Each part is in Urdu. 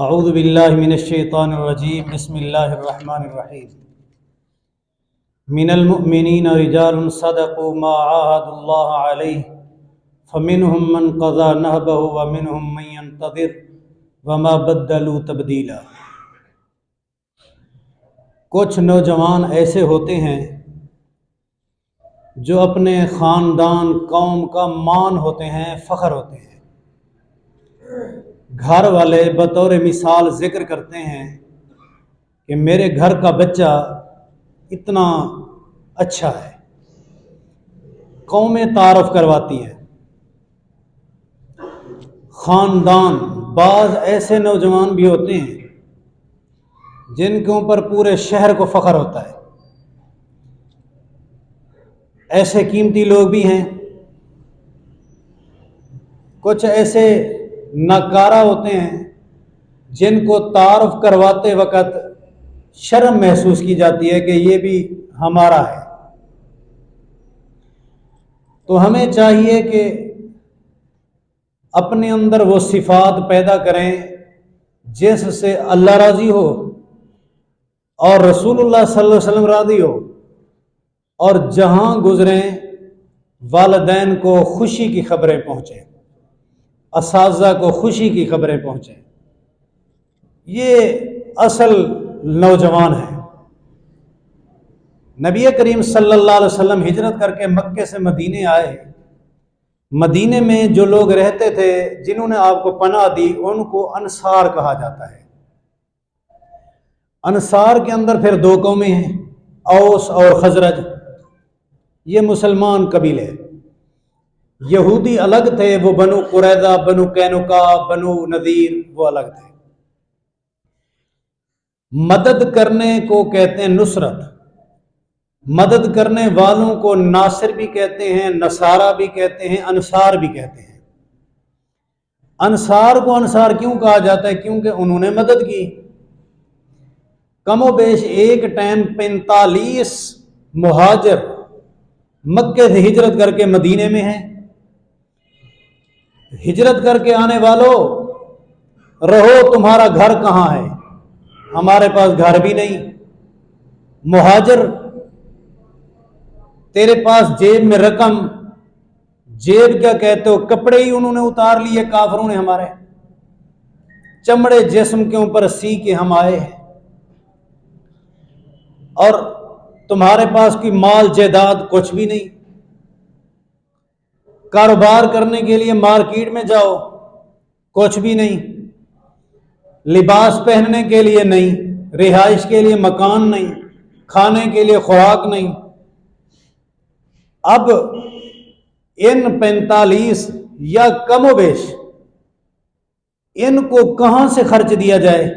اعوذ باللہ من الشیطان الرجیم بسم اللہ الرحمن الرحیم من المؤمنین رجال صدقوا ما عاهدوا اللہ علیہ فمنهم من قضى نهبه ومنهم من ينتظر وما بدلوا تبدیلا۔ کچھ نوجوان ایسے ہوتے ہیں جو اپنے خاندان قوم کا مان ہوتے ہیں، فخر ہوتے ہیں۔ گھر والے بطور مثال ذکر کرتے ہیں کہ میرے گھر کا بچہ اتنا اچھا ہے، قومیں تعارف کرواتی ہیں، خاندان۔ بعض ایسے نوجوان بھی ہوتے ہیں جن کے اوپر پورے شہر کو فخر ہوتا ہے۔ ایسے قیمتی لوگ بھی ہیں۔ کچھ ایسے ناکارہ ہوتے ہیں جن کو تعارف کرواتے وقت شرم محسوس کی جاتی ہے کہ یہ بھی ہمارا ہے۔ تو ہمیں چاہیے کہ اپنے اندر وہ صفات پیدا کریں جس سے اللہ راضی ہو اور رسول اللہ صلی اللہ علیہ وسلم راضی ہو، اور جہاں گزریں والدین کو خوشی کی خبریں پہنچیں، اساتذہ کو خوشی کی خبریں پہنچیں۔ یہ اصل نوجوان ہے۔ نبی کریم صلی اللہ علیہ وسلم ہجرت کر کے مکے سے مدینے آئے۔ مدینے میں جو لوگ رہتے تھے، جنہوں نے آپ کو پناہ دی، ان کو انصار کہا جاتا ہے۔ انصار کے اندر پھر دو قومیں ہیں، اوس اور خزرج۔ یہ مسلمان قبیلے، یہودی الگ تھے، وہ بنو قریظہ، بنو قینقاع، بنو نذیر، وہ الگ تھے۔ مدد کرنے کو کہتے ہیں نصرت، مدد کرنے والوں کو ناصر بھی کہتے ہیں، نصارہ بھی کہتے ہیں، انصار بھی کہتے ہیں۔ انصار کو انصار کیوں کہا جاتا ہے؟ کیونکہ انہوں نے مدد کی۔ کم و بیش ایک ٹائم 45 مہاجر مکے سے ہجرت کر کے مدینے میں ہیں۔ ہجرت کر کے آنے والوں، رہو تمہارا گھر کہاں ہے؟ ہمارے پاس گھر بھی نہیں۔ مہاجر، تیرے پاس جیب میں رقم، جیب کیا کہتے ہو، کپڑے ہی انہوں نے اتار لیے کافروں نے، ہمارے چمڑے جسم کے اوپر سی کے ہم آئے ہیں، اور تمہارے پاس کوئی مال جائیداد کچھ بھی نہیں۔ کاروبار کرنے کے لیے مارکیٹ میں جاؤ، کچھ بھی نہیں۔ لباس پہننے کے لیے نہیں، رہائش کے لیے مکان نہیں، کھانے کے لیے خوراک نہیں۔ اب ان 45 یا کم و بیش ان کو کہاں سے خرچ دیا جائے؟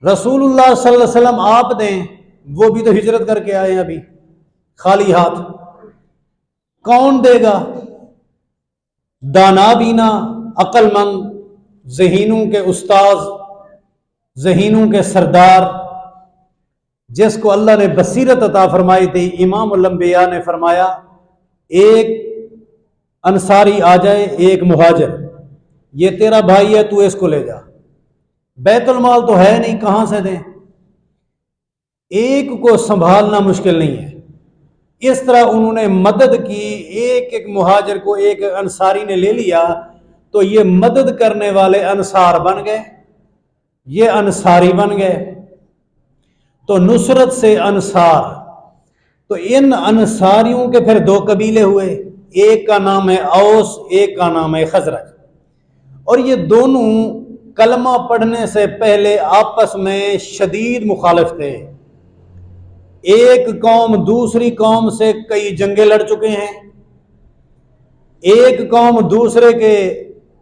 رسول اللہ صلی اللہ علیہ وسلم آپ دیں، وہ بھی تو ہجرت کر کے آئے ہیں ابھی خالی ہاتھ، کون دے گا؟ دانا بینا، عقل مند، ذہینوں کے استاذ، ذہینوں کے سردار، جس کو اللہ نے بصیرت عطا فرمائی تھی۔ امام الانبیاء نے فرمایا ایک انصاری آ جائے، ایک مہاجر، یہ تیرا بھائی ہے، تو اس کو لے جا۔ بیت المال تو ہے نہیں، کہاں سے دیں؟ ایک کو سنبھالنا مشکل نہیں ہے۔ اس طرح انہوں نے مدد کی، ایک ایک مہاجر کو ایک انصاری نے لے لیا، تو یہ مدد کرنے والے انصار بن گئے، یہ انصاری بن گئے۔ تو نصرت سے انصار، تو ان انصاریوں کے پھر دو قبیلے ہوئے، ایک کا نام ہے اوس، ایک کا نام ہے خزرج، اور یہ دونوں کلمہ پڑھنے سے پہلے آپس میں شدید مخالف تھے۔ ایک قوم دوسری قوم سے کئی جنگیں لڑ چکے ہیں، ایک قوم دوسرے کے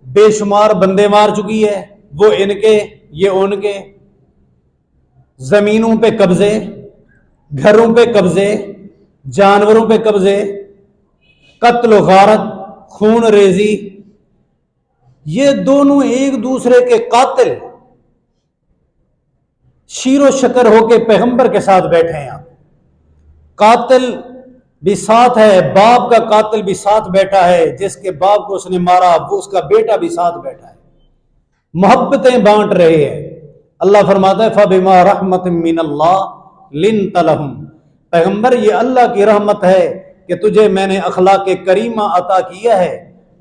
بے شمار بندے مار چکی ہے، وہ ان کے، یہ ان کے۔ زمینوں پہ قبضے، گھروں پہ قبضے، جانوروں پہ قبضے، قتل و غارت، خون ریزی، یہ دونوں ایک دوسرے کے قاتل، شیر و شکر ہو کے پیغمبر کے ساتھ بیٹھے ہیں۔ قاتل بھی ساتھ ہے، باپ کا قاتل بھی ساتھ بیٹھا ہے، جس کے باپ کو اس نے مارا وہ اس کا بیٹا بھی ساتھ بیٹھا ہے۔ محبتیں بانٹ رہے ہیں۔ اللہ فرماتا ہے فَبِمَا رَحْمَةٍ مِّنَ اللَّهِ لِنْتَ لَهُمْ، پیغمبر یہ اللہ کی رحمت ہے کہ تجھے میں نے اخلاق کریمہ عطا کیا ہے۔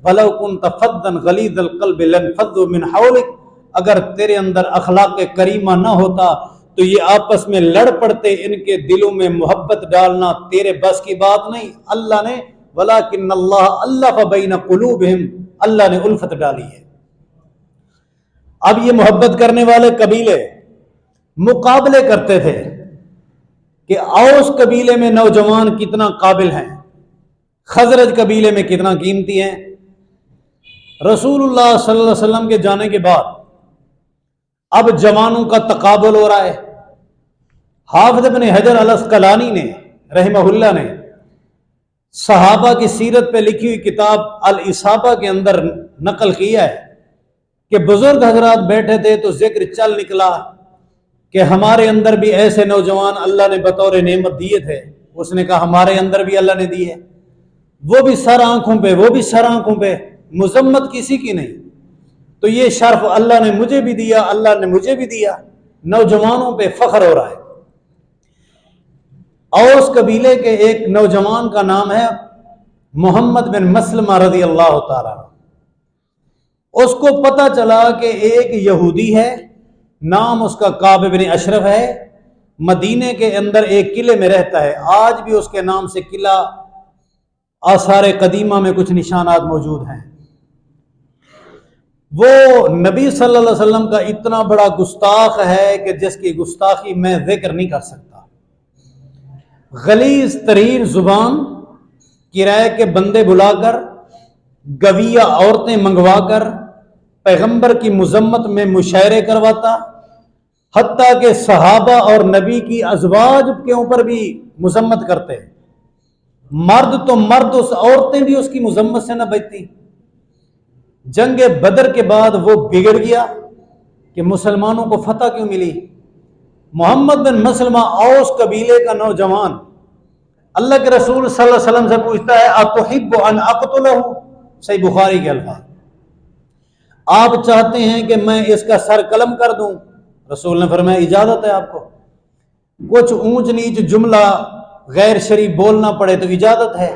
وَلَوْ كُنْتَ فَظًّا غَلِيظَ الْقَلْبِ لَانفَضُّوا مِنْ حَوْلِكَ، اگر تیرے اندر اخلاق کریمہ نہ ہوتا تو یہ آپس میں لڑ پڑتے، ان کے دلوں میں محبت ڈالنا تیرے بس کی بات نہیں۔ اللہ نے وَلَكِنَّ اللَّهَ أَلَّفَ بَيْنَ قُلُوبِهِمْ، اللہ نے الفت ڈالی ہے۔ اب یہ محبت کرنے والے قبیلے مقابلے کرتے تھے کہ اوس قبیلے میں نوجوان کتنا قابل ہیں، خزرج قبیلے میں کتنا قیمتی ہیں۔ رسول اللہ صلی اللہ علیہ وسلم کے جانے کے بعد اب جوانوں کا تقابل ہو رہا ہے۔ حافظ ابن حجر العسقلانی نے رحمہ اللہ نے صحابہ کی سیرت پہ لکھی ہوئی کتاب الاصابہ کے اندر نقل کیا ہے کہ بزرگ حضرات بیٹھے تھے تو ذکر چل نکلا کہ ہمارے اندر بھی ایسے نوجوان اللہ نے بطور نعمت دیے تھے۔ اس نے کہا ہمارے اندر بھی اللہ نے دیے، وہ بھی سر آنکھوں پہ، وہ بھی سر آنکھوں پہ، مذمت کسی کی نہیں۔ تو یہ شرف اللہ نے مجھے بھی دیا، اللہ نے مجھے بھی دیا، نوجوانوں پہ فخر ہو رہا ہے۔ اوس قبیلے کے ایک نوجوان کا نام ہے محمد بن مسلمہ رضی اللہ تعالیٰ۔ اس کو پتہ چلا کہ ایک یہودی ہے، نام اس کا کعب بن اشرف ہے، مدینے کے اندر ایک قلعے میں رہتا ہے۔ آج بھی اس کے نام سے قلعہ آثار قدیمہ میں کچھ نشانات موجود ہیں۔ وہ نبی صلی اللہ علیہ وسلم کا اتنا بڑا گستاخ ہے کہ جس کی گستاخی میں ذکر نہیں کر سکتا۔ غلیظ ترین زبان، کرائے کے بندے بلا کر، گویہ عورتیں منگوا کر پیغمبر کی مذمت میں مشاعرے کرواتا، حتیٰ کہ صحابہ اور نبی کی ازواج کے اوپر بھی مذمت کرتے، مرد تو مرد، اس عورتیں بھی اس کی مذمت سے نہ بچتی۔ جنگ بدر کے بعد وہ بگڑ گیا کہ مسلمانوں کو فتح کیوں ملی۔ محمد بن مسلمہ اوس قبیلے کا نوجوان اللہ کے رسول صلی اللہ علیہ وسلم سے پوچھتا ہے اتحب ان اقتلہ، صحیح بخاری کے الفاظ، آپ چاہتے ہیں کہ میں اس کا سر قلم کر دوں؟ رسول نے فرمایا اجازت ہے آپ کو، کچھ اونچ نیچ جملہ غیر شرعی بولنا پڑے تو اجازت ہے۔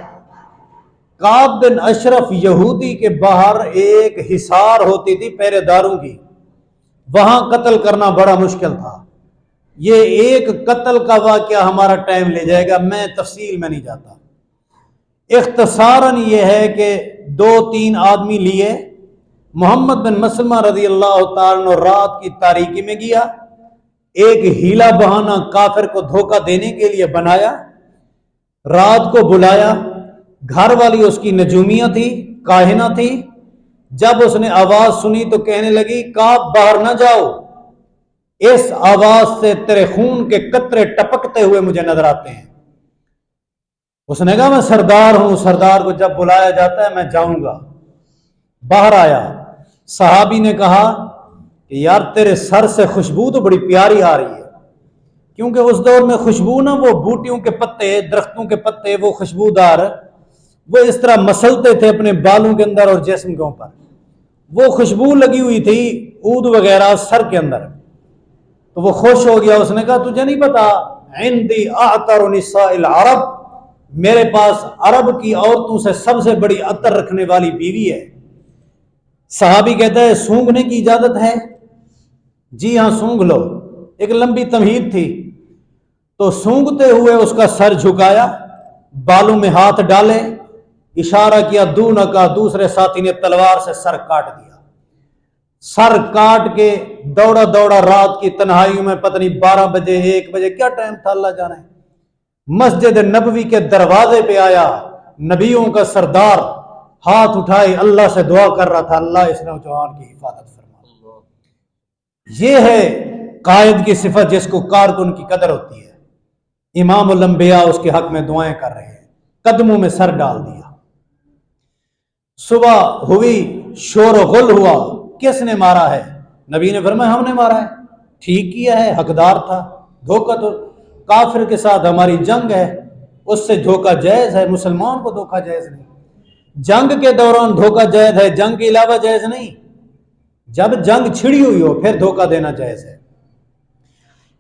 کعب بن اشرف یہودی کے باہر ایک حصار ہوتی تھی پہرے داروں کی، وہاں قتل کرنا بڑا مشکل تھا۔ یہ ایک قتل کا واقعہ ہمارا ٹائم لے جائے گا، میں تفصیل میں نہیں جاتا۔ اختصاراً یہ ہے کہ 2-3 آدمی لیے، محمد بن مسلمہ رضی اللہ تعالیٰ عنہ رات کی تاریکی میں گیا، ایک ہیلا بہانہ کافر کو دھوکہ دینے کے لیے بنایا، رات کو بلایا، گھر والی اس کی نجومیہ تھی، کاہنہ تھی۔ جب اس نے آواز سنی تو کہنے لگی کعب باہر نہ جاؤ، اس آواز سے تیرے خون کے قطرے ٹپکتے ہوئے مجھے نظر آتے ہیں۔ اس نے کہا میں سردار ہوں، سردار کو جب بلایا جاتا ہے میں جاؤں گا۔ باہر آیا، صحابی نے کہا کہ یار تیرے سر سے خوشبو تو بڑی پیاری آ رہی ہے، کیونکہ اس دور میں خوشبو نہ وہ بوٹیوں کے پتے، درختوں کے پتے، وہ خوشبودار وہ اس طرح مسلتے تھے اپنے بالوں کے اندر اور جسم کے اوپر، وہ خوشبو لگی ہوئی تھی عود وغیرہ سر کے اندر۔ تو وہ خوش ہو گیا، اس نے کہا تجھے نہیں پتا عندی اعطر نساء العرب، میرے پاس عرب کی عورتوں سے سب سے بڑی عطر رکھنے والی بیوی ہے۔ صحابی کہتا ہے سونگھنے کی اجازت ہے؟ جی ہاں سونگھ لو۔ ایک لمبی تمہید تھی، تو سونگھتے ہوئے اس کا سر جھکایا، بالوں میں ہاتھ ڈالے، اشارہ کیا دونہ کا، دوسرے ساتھی نے تلوار سے سر کاٹ دیا۔ سر کاٹ کے دوڑا دوڑا رات کی تنہائیوں میں، پتہ نہیں 12 بجے 1 بجے کیا ٹائم تھا اللہ جانے، مسجد نبوی کے دروازے پہ آیا، نبیوں کا سردار ہاتھ اٹھائے اللہ سے دعا کر رہا تھا اللہ اس نوجوان کی حفاظت فرما۔ یہ ہے قائد کی صفت جس کو کارکن کی قدر ہوتی ہے۔ امام الانبیاء اس کے حق میں دعائیں کر رہے ہیں، قدموں میں سر ڈال دیا۔ صبح ہوئی، شور و غل ہوا، کس نے مارا ہے؟ نبی نے فرمایا ہم نے مارا ہے۔ ٹھیک کیا ہے، حقدار تھا، دھوکہ تو کافر کے ساتھ ہماری جنگ ہے، اس سے دھوکہ جائز ہے، مسلمان کو دھوکہ جائز نہیں۔ جنگ کے دوران دھوکہ جائز ہے، جنگ کے علاوہ جائز نہیں۔ جب جنگ چھڑی ہوئی ہو پھر دھوکہ دینا جائز ہے۔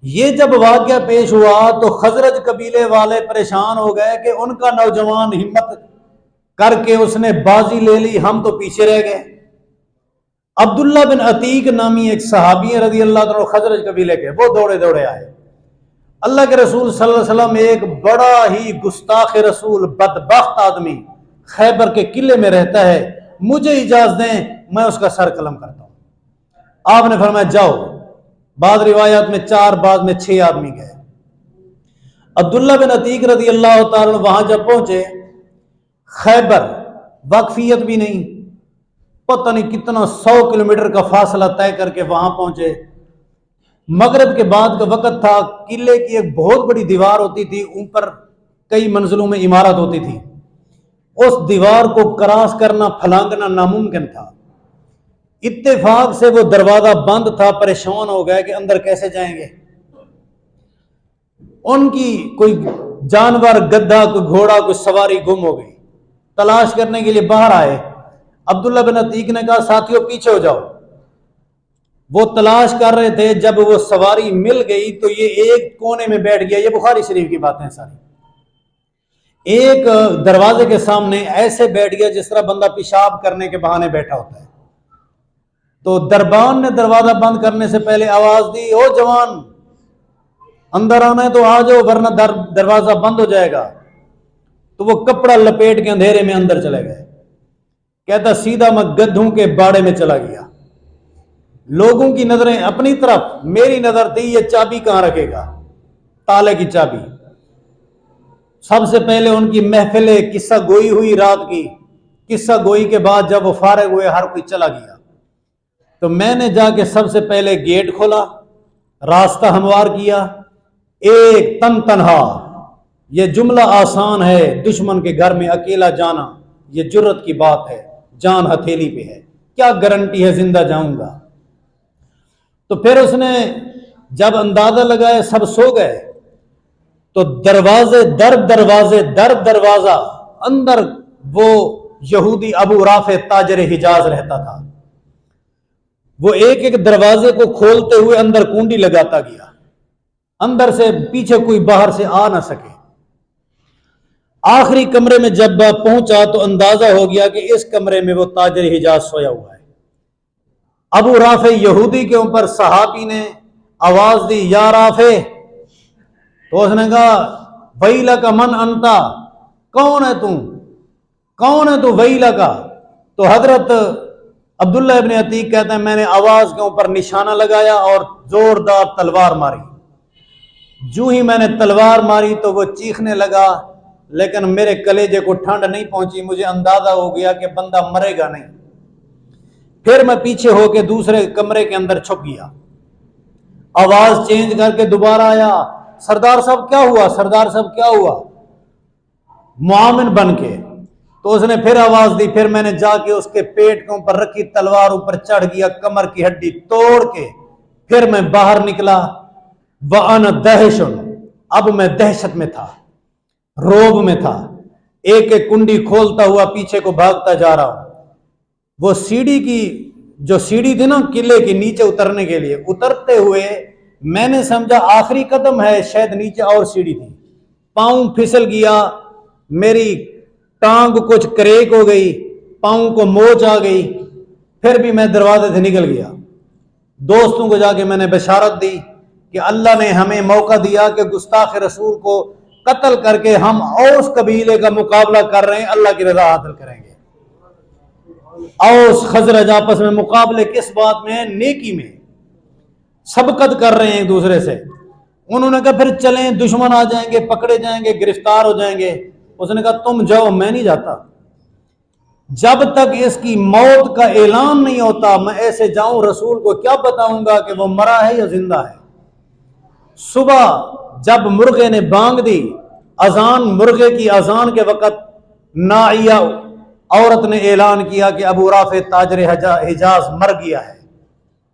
یہ جب واقعہ پیش ہوا تو خزرج قبیلے والے پریشان ہو گئے کہ ان کا نوجوان ہمت کر کے اس نے بازی لے لی، ہم تو پیچھے رہ گئے۔ عبداللہ بن عتیق نامی ایک صحابی رضی اللہ عنہ خزرج قبیلے کے، وہ دوڑے دوڑے آئے۔ اللہ کے رسول صلی اللہ علیہ وسلم ایک بڑا ہی گستاخ رسول بدبخت آدمی خیبر کے قلعے میں رہتا ہے، مجھے اجازت دیں میں اس کا سر قلم کرتا ہوں۔ آپ نے فرمایا جاؤ۔ بعض روایات میں 4 بعض میں 6 آدمی گئے۔ عبداللہ بن عتیق رضی اللہ تعالیٰ وہاں جب پہنچے، خیبر واقفیت بھی نہیں، پتہ نہیں کتنا 100 کلومیٹر کا فاصلہ طے کر کے وہاں پہنچے۔ مغرب کے بعد کا وقت تھا، قلعے کی ایک بہت بڑی دیوار ہوتی تھی، اوپر کئی منزلوں میں عمارت ہوتی تھی، اس دیوار کو کراس کرنا پھلانگنا ناممکن تھا۔ اتفاق سے وہ دروازہ بند تھا، پریشان ہو گئے کہ اندر کیسے جائیں گے۔ ان کی کوئی جانور، گدھا، کوئی گھوڑا، کوئی سواری گم ہو گئی، تلاش کرنے کے لیے باہر آئے۔ عبداللہ بن عتیق نے کہا ساتھیوں پیچھے ہو جاؤ۔ وہ تلاش کر رہے تھے، جب وہ سواری مل گئی تو یہ ایک کونے میں بیٹھ گیا۔ یہ بخاری شریف کی باتیں ساری، ایک دروازے کے سامنے ایسے بیٹھ گیا جس طرح بندہ پیشاب کرنے کے بہانے بیٹھا ہوتا ہے۔ تو دربان نے دروازہ بند کرنے سے پہلے آواز دی، او جوان اندر آنا ہے تو آ جاؤ ورنہ دروازہ بند ہو جائے گا۔ تو وہ کپڑا لپیٹ کے اندھیرے میں اندر چلے گئے۔ کہتا سیدھا میں گدھوں کے باڑے میں چلا گیا۔ لوگوں کی نظریں اپنی طرف، میری نظر تھی یہ چابی کہاں رکھے گا، تالے کی چابی۔ سب سے پہلے ان کی محفل قصہ گوئی ہوئی، رات کی قصہ گوئی کے بعد جب وہ فارغ ہوئے ہر کوئی چلا گیا، تو میں نے جا کے سب سے پہلے گیٹ کھولا، راستہ ہموار کیا، ایک تنہا۔ یہ جملہ آسان ہے، دشمن کے گھر میں اکیلا جانا یہ جرت کی بات ہے، جان ہتھیلی پہ ہے، کیا گارنٹی ہے زندہ جاؤں گا۔ تو پھر اس نے جب اندازہ لگایا سب سو گئے تو دروازے در دروازہ اندر وہ یہودی ابو رافع تاجر حجاز رہتا تھا۔ وہ ایک ایک دروازے کو کھولتے ہوئے اندر کنڈی لگاتا گیا، اندر سے پیچھے کوئی باہر سے آ نہ سکے۔ آخری کمرے میں جب پہنچا تو اندازہ ہو گیا کہ اس کمرے میں وہ تاجر حجاز سویا ہوا ہے۔ ابو رافع یہودی کے اوپر صحابی نے آواز دی، یا رافع۔ تو اس نے کہا ویلا کا من انتا، کون ہے تم، کون ہے تو ویلا کا۔ تو حضرت عبداللہ ابن عتیق کہتے ہیں میں نے آواز کے اوپر نشانہ لگایا اور زوردار تلوار ماری۔ جو ہی میں نے تلوار ماری تو وہ چیخنے لگا، لیکن میرے کلیجے کو ٹھنڈ نہیں پہنچی، مجھے اندازہ ہو گیا کہ بندہ مرے گا نہیں۔ پھر میں پیچھے ہو کے دوسرے کمرے کے اندر چھپ گیا۔ آواز چینج کر کے دوبارہ آیا، سردار صاحب کیا ہوا، سردار صاحب کیا ہوا، معاون بن کے۔ تو اس نے پھر آواز دی، پھر میں نے جا کے اس کے پیٹ کے اوپر رکھی تلوار، اوپر چڑھ گیا، کمر کی ہڈی توڑ کے پھر میں باہر نکلا۔ وَأَنَا دَهْشٌ، اب میں دہشت میں تھا، روب میں تھا، ایک ایک کنڈی کھولتا ہوا پیچھے کو بھاگتا جا رہا ہوں۔ وہ سیڑھی کی جو سیڑھی تھی نا قلعے کی نیچے اترنے کے لیے، اترتے ہوئے میں نے سمجھا آخری قدم ہے، شاید نیچے اور سیڑھی تھی، پاؤں پھسل گیا، میری ٹانگ کچھ کریک ہو گئی، پاؤں کو موچ آ گئی، پھر بھی میں دروازے سے نکل گیا۔ دوستوں کو جا کے میں نے بشارت دی کہ اللہ نے ہمیں موقع دیا کہ گستاخ رسول کو قتل کر کے ہم اوس قبیلے کا مقابلہ کر رہے ہیں، اللہ کی رضا حاصل کریں گے۔ اوس خزرج آپس میں مقابلے کس بات میں ہیں؟ نیکی میں، سبقت کر رہے ہیں ایک دوسرے سے۔ انہوں نے کہا پھر چلیں، دشمن آ جائیں گے، پکڑے جائیں گے، گرفتار ہو جائیں گے۔ اس نے کہا تم جاؤ، میں نہیں جاتا، جب تک اس کی موت کا اعلان نہیں ہوتا میں ایسے جاؤں، رسول کو کیا بتاؤں گا کہ وہ مرا ہے یا زندہ ہے۔ صبح جب مرغے نے بانگ دی، اذان، مرغے کی اذان کے وقت نائیہ عورت نے اعلان کیا کہ ابو رافع تاجر حجاز مر گیا ہے،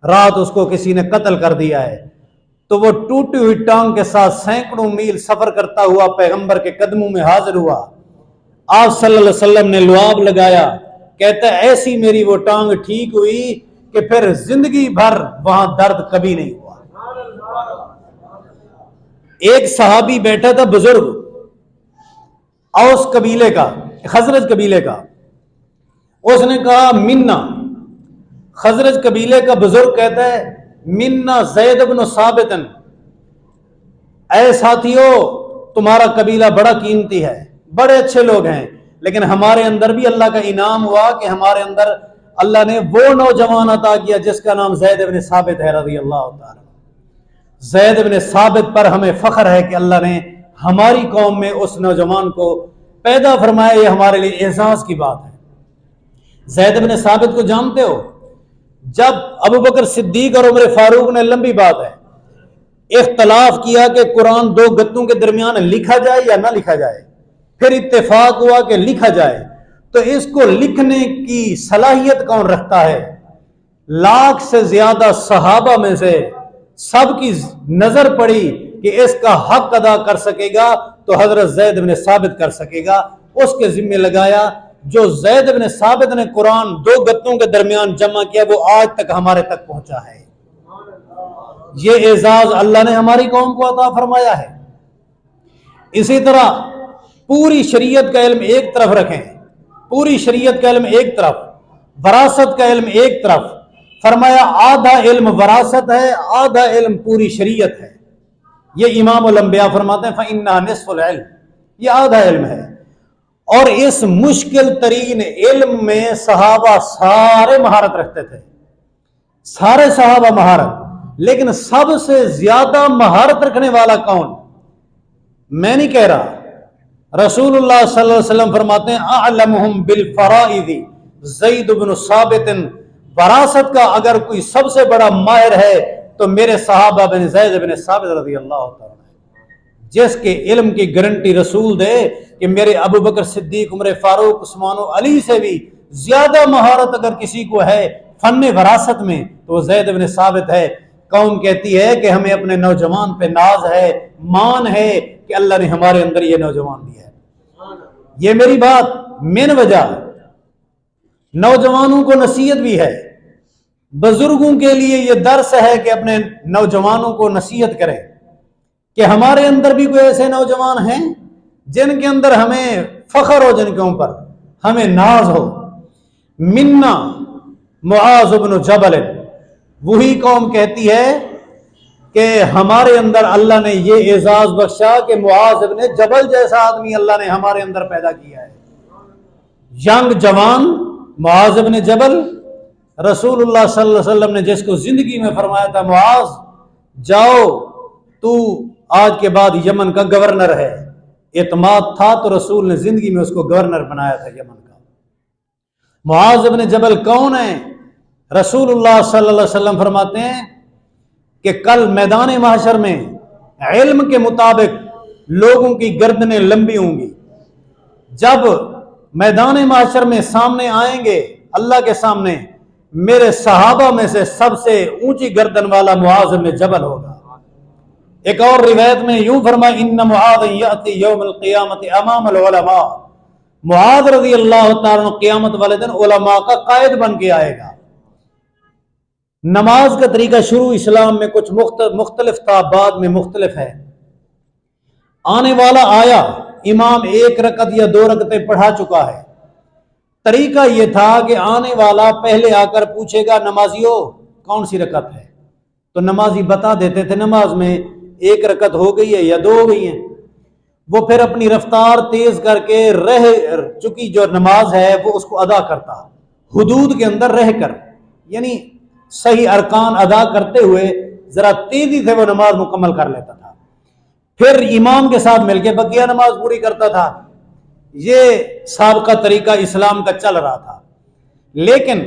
رات اس کو کسی نے قتل کر دیا ہے۔ تو وہ ٹوٹی ہوئی ٹانگ کے ساتھ سینکڑوں میل سفر کرتا ہوا پیغمبر کے قدموں میں حاضر ہوا۔ آپ صلی اللہ علیہ وسلم نے لعاب لگایا، کہتا ہے ایسی میری وہ ٹانگ ٹھیک ہوئی کہ پھر زندگی بھر وہاں درد کبھی نہیں ہوا۔ ایک صحابی بیٹھا تھا بزرگ، اوس قبیلے کا، خزرج قبیلے کا، اس نے کہا منا، خزرج قبیلے کا بزرگ کہتا ہے منا زید بن ثابت، اے ساتھیو تمہارا قبیلہ بڑا قیمتی ہے، بڑے اچھے لوگ ہیں، لیکن ہمارے اندر بھی اللہ کا انعام ہوا کہ ہمارے اندر اللہ نے وہ نوجوان عطا کیا جس کا نام زید بن ثابت ہے رضی اللہ تعالی۔ زید بن ثابت پر ہمیں فخر ہے کہ اللہ نے ہماری قوم میں اس نوجوان کو پیدا فرمایا، یہ ہمارے لیے اعزاز کی بات ہے۔ زید بن ثابت کو جانتے ہو؟ جب ابو بکر صدیق اور عمر فاروق نے، لمبی بات ہے، اختلاف کیا کہ قرآن دو گتوں کے درمیان لکھا جائے یا نہ لکھا جائے، پھر اتفاق ہوا کہ لکھا جائے، تو اس کو لکھنے کی صلاحیت کون رکھتا ہے؟ لاکھ سے زیادہ صحابہ میں سے سب کی نظر پڑی کہ اس کا حق ادا کر سکے گا تو حضرت زید بن ثابت کر سکے گا، اس کے ذمہ لگایا۔ جو زید بن ثابت نے قرآن دو گتوں کے درمیان جمع کیا وہ آج تک ہمارے تک پہنچا ہے۔ یہ اعزاز اللہ نے ہماری قوم کو عطا فرمایا ہے۔ اسی طرح پوری شریعت کا علم ایک طرف رکھیں، پوری شریعت کا علم ایک طرف، وراثت کا علم ایک طرف، فرمایا آدھا علم وراثت ہے، آدھا علم پوری شریعت ہے۔ یہ امام الانبیاء فرماتے ہیں فَإِنَّهَا نِصْفُ الْعِلْمِ، یہ آدھا علم ہے۔ اور اس مشکل ترین علم میں صحابہ سارے مہارت رکھتے تھے، سارے صحابہ مہارت، لیکن سب سے زیادہ مہارت رکھنے والا کون؟ میں نہیں کہہ رہا، رسول اللہ صلی اللہ علیہ وسلم فرماتے ہیں اعلمہم بالفرائض زید بن ثابت، وراثت کا اگر کوئی سب سے بڑا ماہر ہے تو میرے صحابہ بن زید بن ثابت رضی اللہ تعالیٰ، جس کے علم کی گارنٹی رسول دے کہ میرے ابو بکر صدیق، عمر فاروق، عثمان و علی سے بھی زیادہ مہارت اگر کسی کو ہے فن وراثت میں تو وہ زید بن ثابت ہے۔ قوم کہتی ہے کہ ہمیں اپنے نوجوان پہ ناز ہے، مان ہے کہ اللہ نے ہمارے اندر یہ نوجوان دیا ہے۔ یہ میری بات من وجہ، نوجوانوں کو نصیحت بھی ہے، بزرگوں کے لیے یہ درس ہے کہ اپنے نوجوانوں کو نصیحت کریں کہ ہمارے اندر بھی کوئی ایسے نوجوان ہیں جن کے اندر ہمیں فخر ہو، جن کے اوپر ہمیں ناز ہو۔ منا معاذ بن جبل، وہی قوم کہتی ہے کہ ہمارے اندر اللہ نے یہ اعزاز بخشا کہ معاذ بن جبل جیسا آدمی اللہ نے ہمارے اندر پیدا کیا ہے۔ ینگ جوان معاذ بن جبل، رسول اللہ صلی اللہ علیہ وسلم نے جس کو زندگی میں فرمایا تھا معاذ جاؤ تو آج کے بعد یمن کا گورنر ہے، اعتماد تھا تو رسول نے زندگی میں اس کو گورنر بنایا تھا یمن کا۔ معاذ بن جبل کون ہے؟ رسول اللہ صلی اللہ علیہ وسلم فرماتے ہیں کہ کل میدان محشر میں علم کے مطابق لوگوں کی گردنیں لمبی ہوں گی۔ جب میدان محشر میں سامنے آئیں گے اللہ کے سامنے، میرے صحابہ میں سے سب سے اونچی گردن والا معاذ بن جبل ہوگا۔ ایک اور روایت میں یوں فرمایا ان معاذ یاتی یوم القیامت امام العلماء، معاذ رضی اللہ تعالیٰ قیامت والے دن علماء کا قائد بن کے آئے گا۔ نماز کا طریقہ شروع اسلام میں کچھ مختلف تھا، بعد میں مختلف ہے۔ آنے والا آیا، امام ایک رکعت یا دو رکعتیں پڑھا چکا ہے۔ طریقہ یہ تھا کہ آنے والا پہلے آ کر پوچھے گا نمازیوں کون سی رکعت ہے، تو نمازی بتا دیتے تھے نماز میں ایک رکعت ہو گئی ہے یا دو ہو گئی ہیں۔ وہ پھر اپنی رفتار تیز کر کے رہ چکی جو نماز ہے وہ اس کو ادا کرتا، حدود کے اندر رہ کر، یعنی صحیح ارکان ادا کرتے ہوئے ذرا تیزی سے وہ نماز مکمل کر لیتا تھا، پھر امام کے ساتھ مل کے بقیہ نماز پوری کرتا تھا۔ یہ سابقہ طریقہ اسلام کا چل رہا تھا۔ لیکن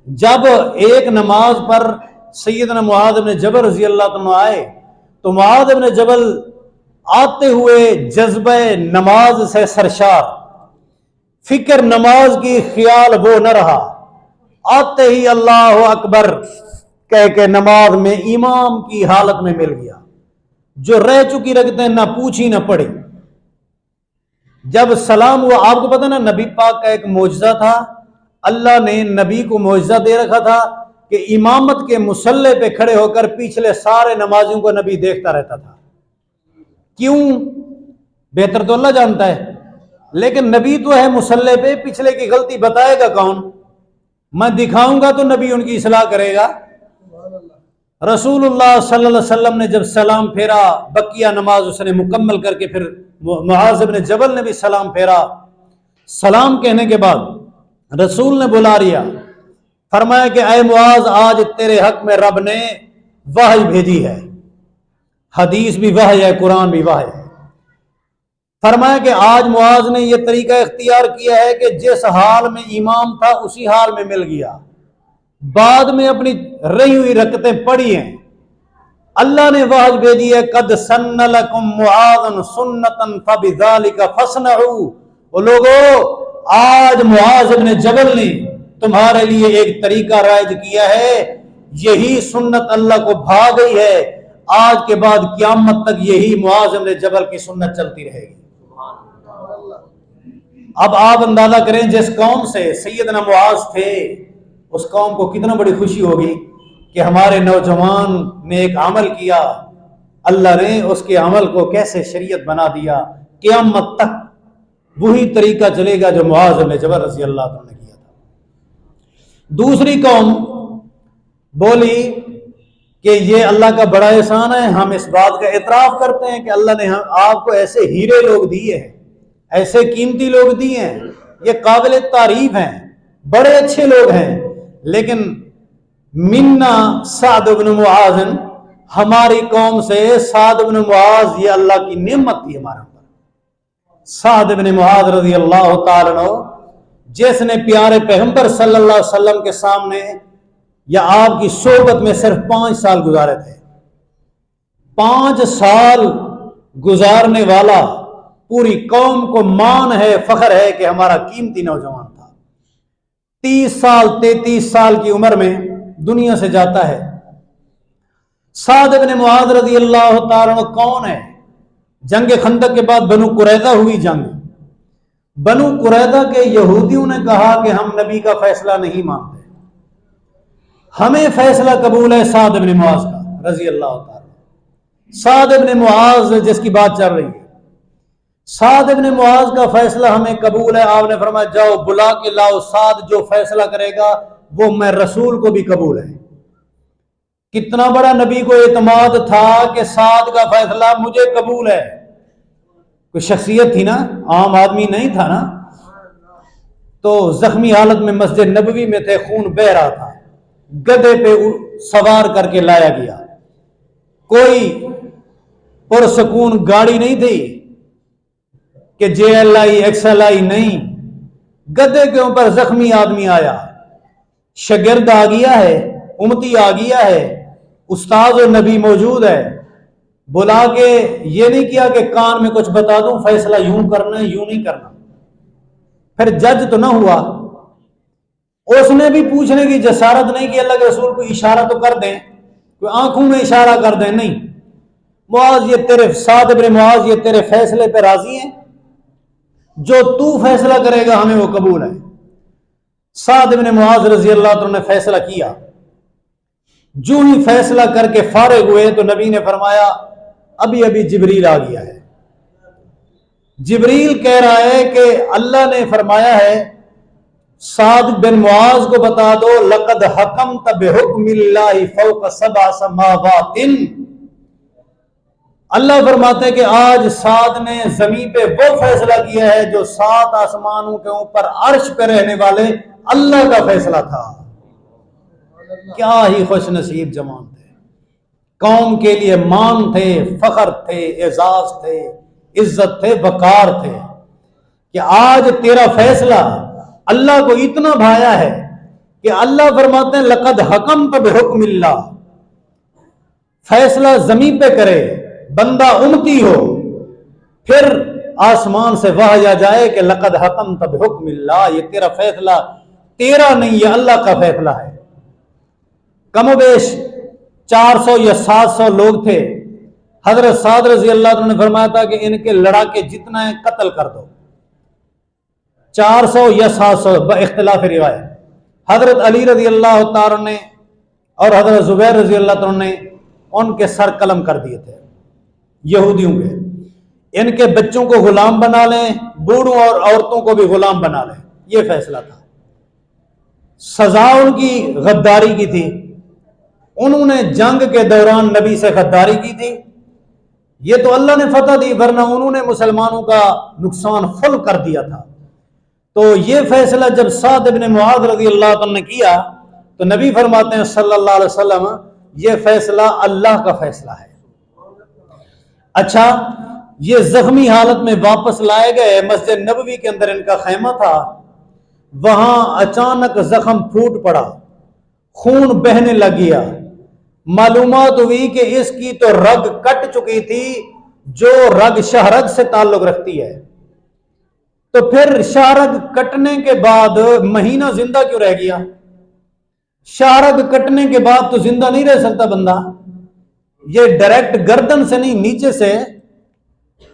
جب ایک نماز پر سیدنا معاذ بن جبل رضی اللہ عنہ آئے تو معاذ بن جبل آتے ہوئے جذبہ نماز سے سرشار، فکر نماز کی خیال وہ نہ رہا، آتے ہی اللہ اکبر کہہ کے نماز میں امام کی حالت میں مل گیا۔ جو رہ چکی رکھتے نہ پوچھی نہ پڑھی۔ جب سلام ہوا، آپ کو پتہ نا نبی پاک کا ایک معجزہ تھا، اللہ نے نبی کو معجزہ دے رکھا تھا کہ امامت کے مصلے پہ کھڑے ہو کر پچھلے سارے نمازیوں کو نبی دیکھتا رہتا تھا. کیوں؟ بہتر تو اللہ جانتا ہے، لیکن نبی تو ہے مصلے پہ، پچھلے کی غلطی بتائے گا کون؟ میں دکھاؤں گا تو نبی ان کی اصلاح کرے گا. رسول اللہ صلی اللہ علیہ وسلم نے جب سلام پھیرا، بقیہ نماز اس نے مکمل کر کے پھر معاذ بن جبل نے بھی سلام پھیرا. سلام کہنے کے بعد رسول نے بلا لیا، فرمایا کہ اے معاذ، آج تیرے حق میں رب نے وحی بھیجی ہے، حدیث بھی وحی ہے، قرآن بھی وحی ہے. فرمایا کہ آج معاذ نے یہ طریقہ اختیار کیا ہے کہ جس حال میں امام تھا اسی حال میں مل گیا، بعد میں اپنی رہی ہوئی رکعتیں پڑھی ہیں. اللہ نے وحی بھیجی ہے، قد سن لکم معاذ سنتا فبذالک فاصنعوا. وہ لوگوں، آج معاذ بن جبل نے تمہارے لیے ایک طریقہ رائج کیا ہے، یہی سنت اللہ کو بھا گئی ہے. آج کے بعد قیامت تک یہی معاذ بن جبل کی سنت چلتی رہے گی. اب آپ اندازہ کریں جس قوم سے سیدنا معاذ تھے، اس قوم کو کتنا بڑی خوشی ہوگی کہ ہمارے نوجوان نے ایک عمل کیا، اللہ نے اس کے عمل کو کیسے شریعت بنا دیا، قیامت تک وہی طریقہ چلے گا جو معاذ بن جبل رضی اللہ عنہ نے کیا تھا. دوسری قوم بولی کہ یہ اللہ کا بڑا احسان ہے، ہم اس بات کا اعتراف کرتے ہیں کہ اللہ نے آپ کو ایسے ہیرے لوگ دیے ہیں، ایسے قیمتی لوگ دیے ہیں، یہ قابل تعریف ہیں، بڑے اچھے لوگ ہیں، لیکن منا سعد بن معاذ، ہماری قوم سے سعد بن معاذ یہ اللہ کی نعمت تھی ہمارے اوپر. سعد بن معاذ رضی اللہ تعالیٰ عنہ، جس نے پیارے پیغمبر صلی اللہ علیہ وسلم کے سامنے یا آپ کی صحبت میں صرف 5 سال گزارے تھے. 5 سال گزارنے والا پوری قوم کو مان ہے، فخر ہے کہ ہمارا قیمتی نوجوان تھا. 30 سال 33 سال کی عمر میں دنیا سے جاتا ہے. سعد بن معاذ رضی اللہ تعالیٰ عنہ کون ہے؟ جنگ خندق کے بعد بنو قریظہ ہوئی جنگ. بنو قریظہ کے یہودیوں نے کہا کہ ہم نبی کا فیصلہ نہیں مانتے، ہمیں فیصلہ قبول ہے سعد بن معاذ کا رضی اللہ تعالیٰ. سعد بن معاذ جس کی بات چل رہی ہے، سعد بن معاذ کا فیصلہ ہمیں قبول ہے. آپ نے فرمایا جاؤ بلا کے لاؤ، سعد جو فیصلہ کرے گا وہ میں رسول کو بھی قبول ہے. کتنا بڑا نبی کو اعتماد تھا کہ سعد کا فیصلہ مجھے قبول ہے. کوئی شخصیت تھی نا، عام آدمی نہیں تھا نا. تو زخمی حالت میں مسجد نبوی میں تھے، خون بہ رہا تھا، گدھے پہ سوار کر کے لایا گیا. کوئی پرسکون گاڑی نہیں تھی کہ JLI XLI نہیں، گدھے کے اوپر زخمی آدمی آیا. شاگرد آ گیا ہے، امتی آ گیا ہے، استاد و نبی موجود ہے. بلا کے یہ نہیں کیا کہ کان میں کچھ بتا دوں، فیصلہ یوں کرنا ہے یوں نہیں کرنا. پھر جج تو نہ ہوا، اس نے بھی پوچھنے کی جسارت نہیں کہ اللہ کے رسول کو اشارہ تو کر دیں، کوئی آنکھوں میں اشارہ کر دیں. نہیں، معاذ یہ تیرے، سعد بن معاذ یہ تیرے فیصلے پہ راضی ہیں، جو تو فیصلہ کرے گا ہمیں وہ قبول ہے. سعد بن معاذ رضی اللہ عنہ نے فیصلہ کیا. جو ہی فیصلہ کر کے فارغ ہوئے تو نبی نے فرمایا ابھی ابھی جبریل آ گیا ہے. جبریل کہہ رہا ہے کہ اللہ نے فرمایا ہے سعد بن معاذ کو بتا دو لقد حکمت بحکم اللہ فوق 7 سماوات. اللہ فرماتے ہیں کہ آج سعد نے زمین پہ وہ فیصلہ کیا ہے جو 7 آسمانوں کے اوپر عرش پہ رہنے والے اللہ کا فیصلہ تھا. کیا ہی خوش نصیب جوان تھے، قوم کے لیے مان تھے، فخر تھے، اعزاز تھے، عزت تھے، وقار تھے کہ آج تیرا فیصلہ اللہ کو اتنا بھایا ہے کہ اللہ فرماتے ہیں لقد حکمت بحکم اللہ. فیصلہ زمین پہ کرے، بندہ امتی ہو، پھر آسمان سے وحی آ جائے کہ لقد حکمت بحکم اللہ، یہ تیرا فیصلہ تیرا نہیں، یہ اللہ کا فیصلہ ہے. کم و بیش 400 یا 700 لوگ تھے. حضرت سعد رضی اللہ عنہ نے فرمایا تھا کہ ان کے لڑاکے جتنا ہے قتل کر دو. 400 یا 700 باختلاف روایت، حضرت علی رضی اللہ تعالیٰ نے اور حضرت زبیر رضی اللہ تعالیٰ نے ان کے سر قلم کر دیے تھے یہودیوں کے، ان کے بچوں کو غلام بنا لیں، بوڑھوں اور عورتوں کو بھی غلام بنا لیں، یہ فیصلہ تھا۔ سزا ان کی غداری کی تھی، انہوں نے جنگ کے دوران نبی سے غداری کی تھی، یہ تو اللہ نے فتح دی، ورنہ انہوں نے مسلمانوں کا نقصان فل کر دیا تھا۔ تو یہ فیصلہ جب سعد بن معاذ رضی اللہ عنہ نے کیا تو نبی فرماتے ہیں صلی اللہ علیہ وسلم یہ فیصلہ اللہ کا فیصلہ ہے۔ اچھا، یہ زخمی حالت میں واپس لائے گئے، مسجد نبوی کے اندر ان کا خیمہ تھا، وہاں اچانک زخم پھوٹ پڑا، خون بہنے لگ گیا، معلومات ہوئی کہ اس کی تو رگ کٹ چکی تھی جو رگ شہرگ سے تعلق رکھتی ہے، تو پھر شہرگ کٹنے کے بعد مہینہ زندہ کیوں رہ گیا؟ شہرگ کٹنے کے بعد تو زندہ نہیں رہ سکتا بندہ، یہ ڈائریکٹ گردن سے نہیں، نیچے سے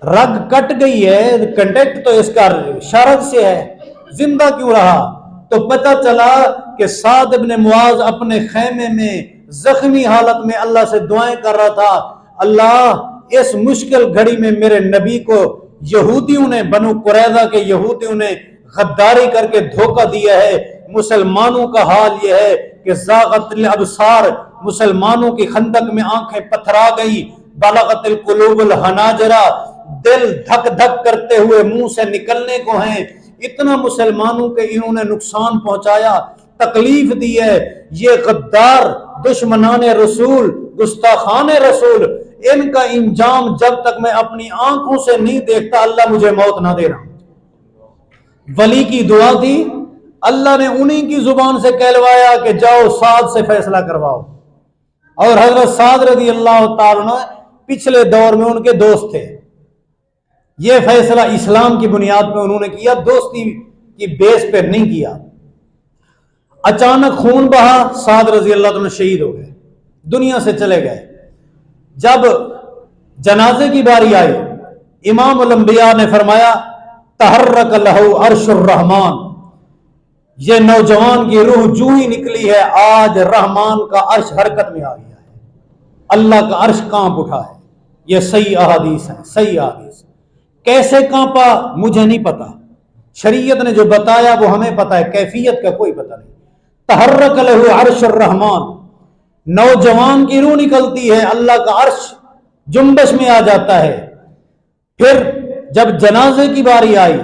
رگ کٹ گئی ہے، کنٹیکٹ تو اس کا شہرگ سے ہے، زندہ کیوں رہا؟ تو پتہ چلا کہ سعد بن معاذ اپنے خیمے میں زخمی حالت میں اللہ سے دعائیں کر رہا تھا، اللہ اس مشکل گھڑی میں میرے نبی کو یہودیوں نے، بنو قریظہ کے یہودیوں نے غداری کر کے دھوکہ دیا ہے، مسلمانوں کا حال یہ ہے کہ زاغت الابصار، مسلمانوں کی خندق میں آنکھیں پتھرا گئی، بلغت القلوب الحناجرہ، دل دھک دھک کرتے ہوئے منہ سے نکلنے کو ہیں، اتنا مسلمانوں کے انہوں نے نقصان پہنچایا، تکلیف دی ہے، یہ غدار دشمنان رسول، گستاخان رسول، ان کا انجام جب تک میں اپنی آنکھوں سے نہیں دیکھتا اللہ مجھے موت نہ دے رہا۔ ولی کی دعا تھی، اللہ نے انہی کی زبان سے کہلوایا کہ جاؤ سعد سے فیصلہ کرواؤ، اور حضرت سعد رضی اللہ تعالیٰ پچھلے دور میں ان کے دوست تھے، یہ فیصلہ اسلام کی بنیاد پہ انہوں نے کیا، دوستی کی بیس پہ نہیں کیا۔ اچانک خون بہا، سعد رضی اللہ عنہ شہید ہو گئے، دنیا سے چلے گئے۔ جب جنازے کی باری آئی، امام الانبیاء نے فرمایا تحرک لہو عرش الرحمان، یہ نوجوان کی روح جو ہی نکلی ہے آج رحمان کا عرش حرکت میں آ گیا ہے، اللہ کا عرش کانپ اٹھا ہے، یہ صحیح احادیث ہے، صحیح احادیث۔ کیسے کانپا مجھے نہیں پتا، شریعت نے جو بتایا وہ ہمیں پتا ہے، کیفیت کا کوئی پتہ نہیں۔ تحرک لہو عرش الرحمان، نوجوان کی روح نکلتی ہے، اللہ کا عرش جنبش میں آ جاتا ہے۔ پھر جب جنازے کی باری آئی،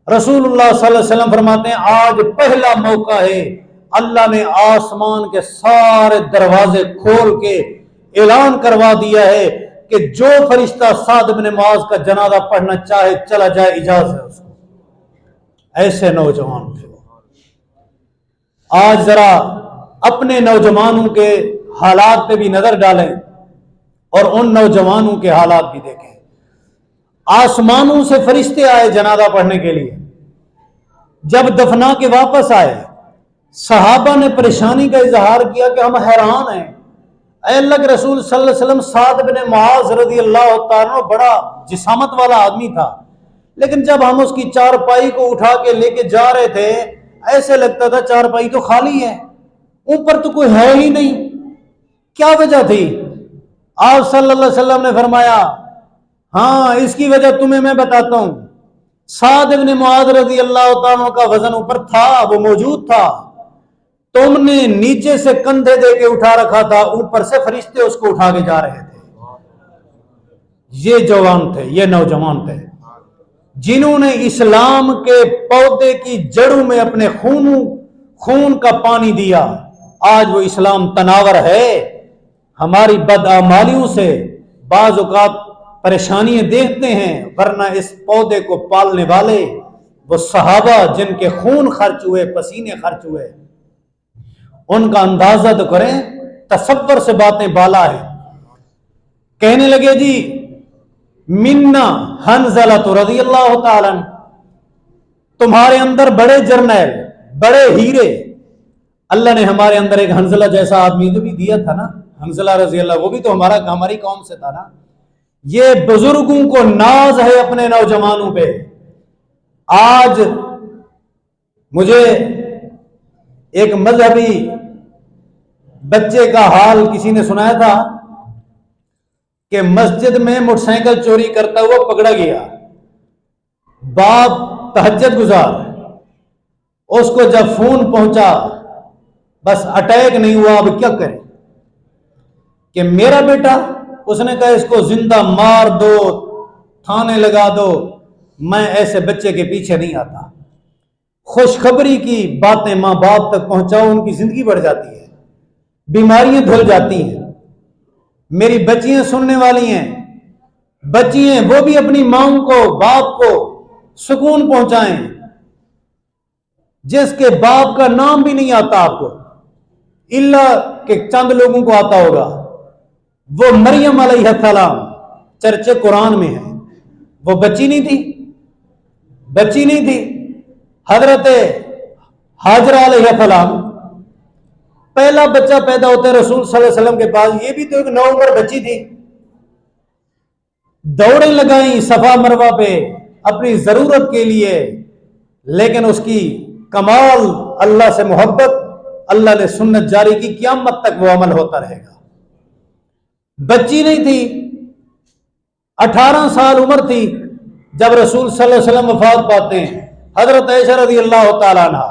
رسول اللہ صلی اللہ علیہ وسلم فرماتے ہیں آج پہلا موقع ہے، اللہ نے آسمان کے سارے دروازے کھول کے اعلان کروا دیا ہے کہ جو فرشتہ سعد بن معاذ کا جنازہ پڑھنا چاہے چلا جائے، اجازت ہے اس کو۔ ایسے نوجوان تھے وہ۔ آج ذرا اپنے نوجوانوں کے حالات پہ بھی نظر ڈالیں اور ان نوجوانوں کے حالات بھی دیکھیں۔ آسمانوں سے فرشتے آئے جنازہ پڑھنے کے لیے، جب دفنا کے واپس آئے صحابہ نے پریشانی کا اظہار کیا کہ ہم حیران ہیں، اے اللہ کے رسول صلی اللہ علیہ وسلم، سعد بن معاذ رضی اللہ تعالیٰ عنہ بڑا جسامت والا آدمی تھا، لیکن جب ہم اس کی چارپائی کو اٹھا کے لے کے جا رہے تھے ایسے لگتا تھا چارپائی تو خالی ہے، اوپر تو کوئی ہے ہی نہیں، کیا وجہ تھی؟ آپ صلی اللہ علیہ وسلم نے فرمایا ہاں اس کی وجہ تمہیں میں بتاتا ہوں، سعد بن معاذ رضی اللہ تعالیٰ کا وزن اوپر تھا، وہ موجود تھا، تم نے نیچے سے کندھے دے کے اٹھا رکھا تھا، اوپر سے فرشتے اس کو اٹھا کے جا رہے تھے۔ یہ جوان تھے، یہ نوجوان تھے جنہوں نے اسلام کے پودے کی جڑوں میں اپنے خون کا پانی دیا۔ آج وہ اسلام تناور ہے، ہماری بدعمالیوں سے بعض اوقات پریشانیاں دیکھتے ہیں، ورنہ اس پودے کو پالنے والے وہ صحابہ جن کے خون خرچ ہوئے، پسینے خرچ ہوئے، ان کا اندازہ تو کریں، تصور سے باتیں بالا ہے۔ کہنے لگے جی منا حنظلہ رضی اللہ تعالیٰ، تمہارے اندر بڑے جرنیل، بڑے ہیرے، اللہ نے ہمارے اندر ایک حنظلہ جیسا آدمی تو بھی دیا تھا نا، حنظلہ رضی اللہ، وہ بھی تو ہماری قوم سے تھا نا۔ یہ بزرگوں کو ناز ہے اپنے نوجوانوں پہ۔ آج مجھے ایک مذہبی بچے کا حال کسی نے سنایا تھا کہ مسجد میں موٹر سائیکل چوری کرتا ہوا پکڑا گیا، باپ تہجد گزار، اس کو جب فون پہنچا بس اٹیک نہیں ہوا، اب کیا کرے کہ میرا بیٹا، اس نے کہا اس کو زندہ مار دو، تھانے لگا دو، میں ایسے بچے کے پیچھے نہیں آتا۔ خوشخبری کی باتیں ماں باپ تک پہنچاؤ، ان کی زندگی بڑھ جاتی ہے، بیماریاں دھل جاتی ہیں۔ میری بچیاں سننے والی ہیں، بچیاں وہ بھی اپنی ماں کو باپ کو سکون پہنچائیں، جس کے باپ کا نام بھی نہیں آتا آپ کو، الا کہ چند لوگوں کو آتا ہوگا، وہ مریم علیہ السلام چرچے قرآن میں ہے، وہ بچی نہیں تھی۔ حضرت حاجرہ علیہ السلام پہلا بچہ پیدا ہوتا ہے رسول صلی اللہ علیہ وسلم کے پاس، یہ بھی تو ایک نوعمر بچی تھی، دوڑیں لگائیں صفا مروہ پہ اپنی ضرورت کے لیے، لیکن اس کی کمال اللہ سے محبت، اللہ نے سنت جاری کی، قیامت تک وہ عمل ہوتا رہے گا۔ بچی نہیں تھی، 18 سال عمر تھی جب رسول صلی اللہ علیہ وسلم وفات پاتے ہیں۔ حضرت عائشہ رضی اللہ تعالیٰ عنہ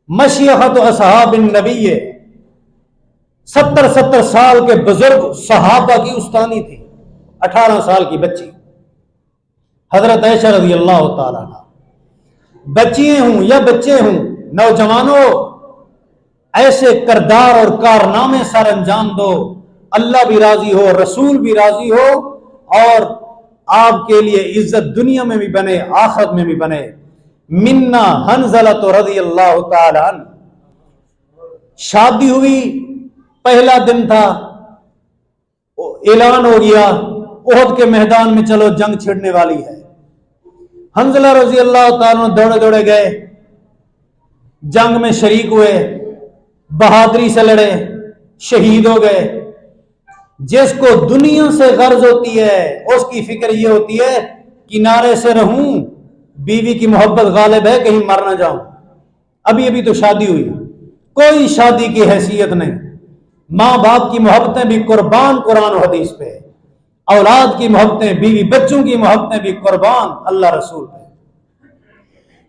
مشیخت اصحاب النبی، 70 سال کے بزرگ صحابہ کی استانی تھی، 18 سال کی بچی حضرت عائشہ رضی اللہ تعالیٰ عنہ۔ بچیاں ہوں یا بچے ہوں، نوجوانوں ایسے کردار اور کارنامے سر انجام دو، اللہ بھی راضی ہو، رسول بھی راضی ہو، اور آپ کے لیے عزت دنیا میں بھی بنے، آخرت میں بھی بنے۔ منا حنظلۃ رضی اللہ تعالی عنہ، شادی ہوئی، پہلا دن تھا، اعلان ہو گیا احد کے میدان میں چلو جنگ چھڑنے والی ہے۔ حنظلہ رضی اللہ تعالیٰ عنہ دوڑے گئے، جنگ میں شریک ہوئے، بہادری سے لڑے، شہید ہو گئے۔ جس کو دنیا سے غرض ہوتی ہے اس کی فکر یہ ہوتی ہے کنارے سے رہوں، بیوی کی محبت غالب ہے، کہیں مر نہ جاؤں۔ ابھی تو شادی ہوئی، کوئی شادی کی حیثیت نہیں، ماں باپ کی محبتیں بھی قربان قرآن و حدیث پہ، اولاد کی محبتیں، بیوی بچوں کی محبتیں بھی قربان اللہ رسول پہ۔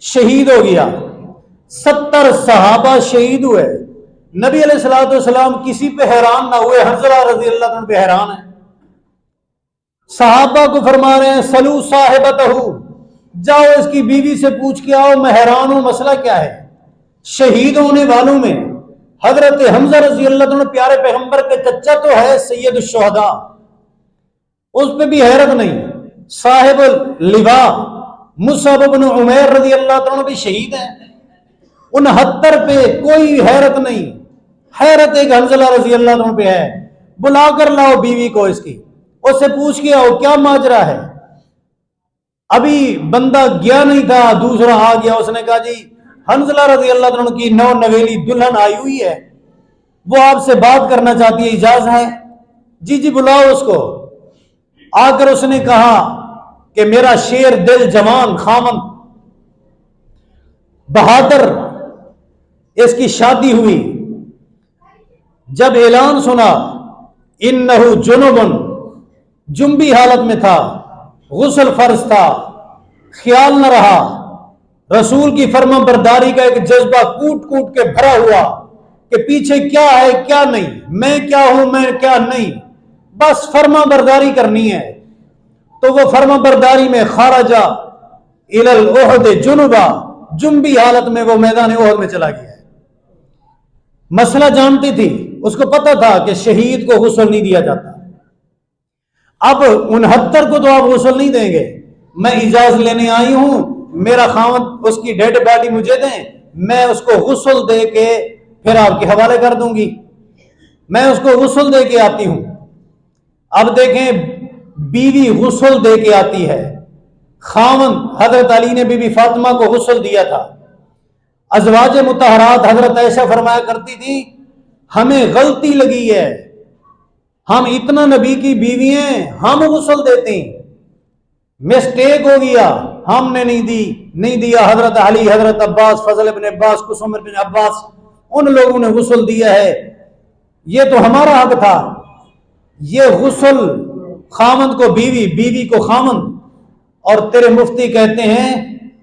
شہید ہو گیا، 70 صحابہ شہید ہوئے، نبی علیہ السلام کسی پہ حیران نہ ہوئے، حنظلہ رضی اللہ عنہ پہ حیران ہیں، صحابہ کو فرما رہے ہیں سلو صاحبتہ، جاؤ اس کی بیوی سے پوچھ کے آؤ، میں حیران ہوں مسئلہ کیا ہے۔ شہید ہونے والوں میں حضرت حمزہ رضی اللہ عنہ پیارے پیغمبر کے چچا تو ہے، سید الشہداء، اس پہ بھی حیرت نہیں۔ صاحب اللواء مصعب بن عمیر رضی اللہ عنہ بھی شہید ہیں، 69 پہ کوئی حیرت نہیں، حیرت ایک حنظلہ رضی اللہ عنہ پہ ہے۔ بلا کر لاؤ بیوی کو اس کی، اس سے پوچھ کے آؤ کیا ماجرا ہے۔ ابھی بندہ گیا نہیں تھا، دوسرا آ گیا، اس نے کہا جی حنظلہ رضی اللہ عنہ کی نو نویلی دلہن آئی ہوئی ہے، وہ آپ سے بات کرنا چاہتی ہے، اجازت ہے؟ جی بلاؤ اس کو۔ آ کر اس نے کہا کہ میرا شیر دل جوان خامن بہادر، اس کی شادی ہوئی، جب اعلان سنا انہو جنبن، جنبی حالت میں تھا، غسل فرض تھا، خیال نہ رہا، رسول کی فرما برداری کا ایک جذبہ کوٹ کوٹ کے بھرا ہوا کہ پیچھے کیا ہے کیا نہیں، میں کیا ہوں میں کیا نہیں، بس فرما برداری کرنی ہے۔ تو وہ فرما برداری میں خارجہ الی الاحد جنبا، جنبی حالت میں وہ میدان احد میں چلا گیا ہے۔ مسئلہ جانتی تھی، اس کو پتا تھا کہ شہید کو غسل نہیں دیا جاتا۔ اب 69 کو تو آپ غسل نہیں دیں گے، میں اجازت لینے آئی ہوں، میرا خاوند اس کی ڈیڈ باڈی مجھے دیں، میں اس کو غسل دے کے پھر آپ کے حوالے کر دوں گی، میں اس کو غسل دے کے آتی ہوں۔ اب دیکھیں بیوی غسل دے کے آتی ہے، خاوند حضرت علی نے بی بی فاطمہ کو غسل دیا تھا۔ ازواج مطہرات حضرت عائشہ فرمایا کرتی تھی ہمیں غلطی لگی ہے، ہم اتنا نبی کی بیوی ہیں، ہم غسل دیتے ہیں، مسٹیک ہو گیا، ہم نے نہیں دیا حضرت علی، حضرت عباس، فضل ابن عباس، قسم بن عباس، ان لوگوں نے غسل دیا ہے، یہ تو ہمارا حق تھا۔ یہ غسل خامند کو بیوی، بیوی کو خامند، اور تیرے مفتی کہتے ہیں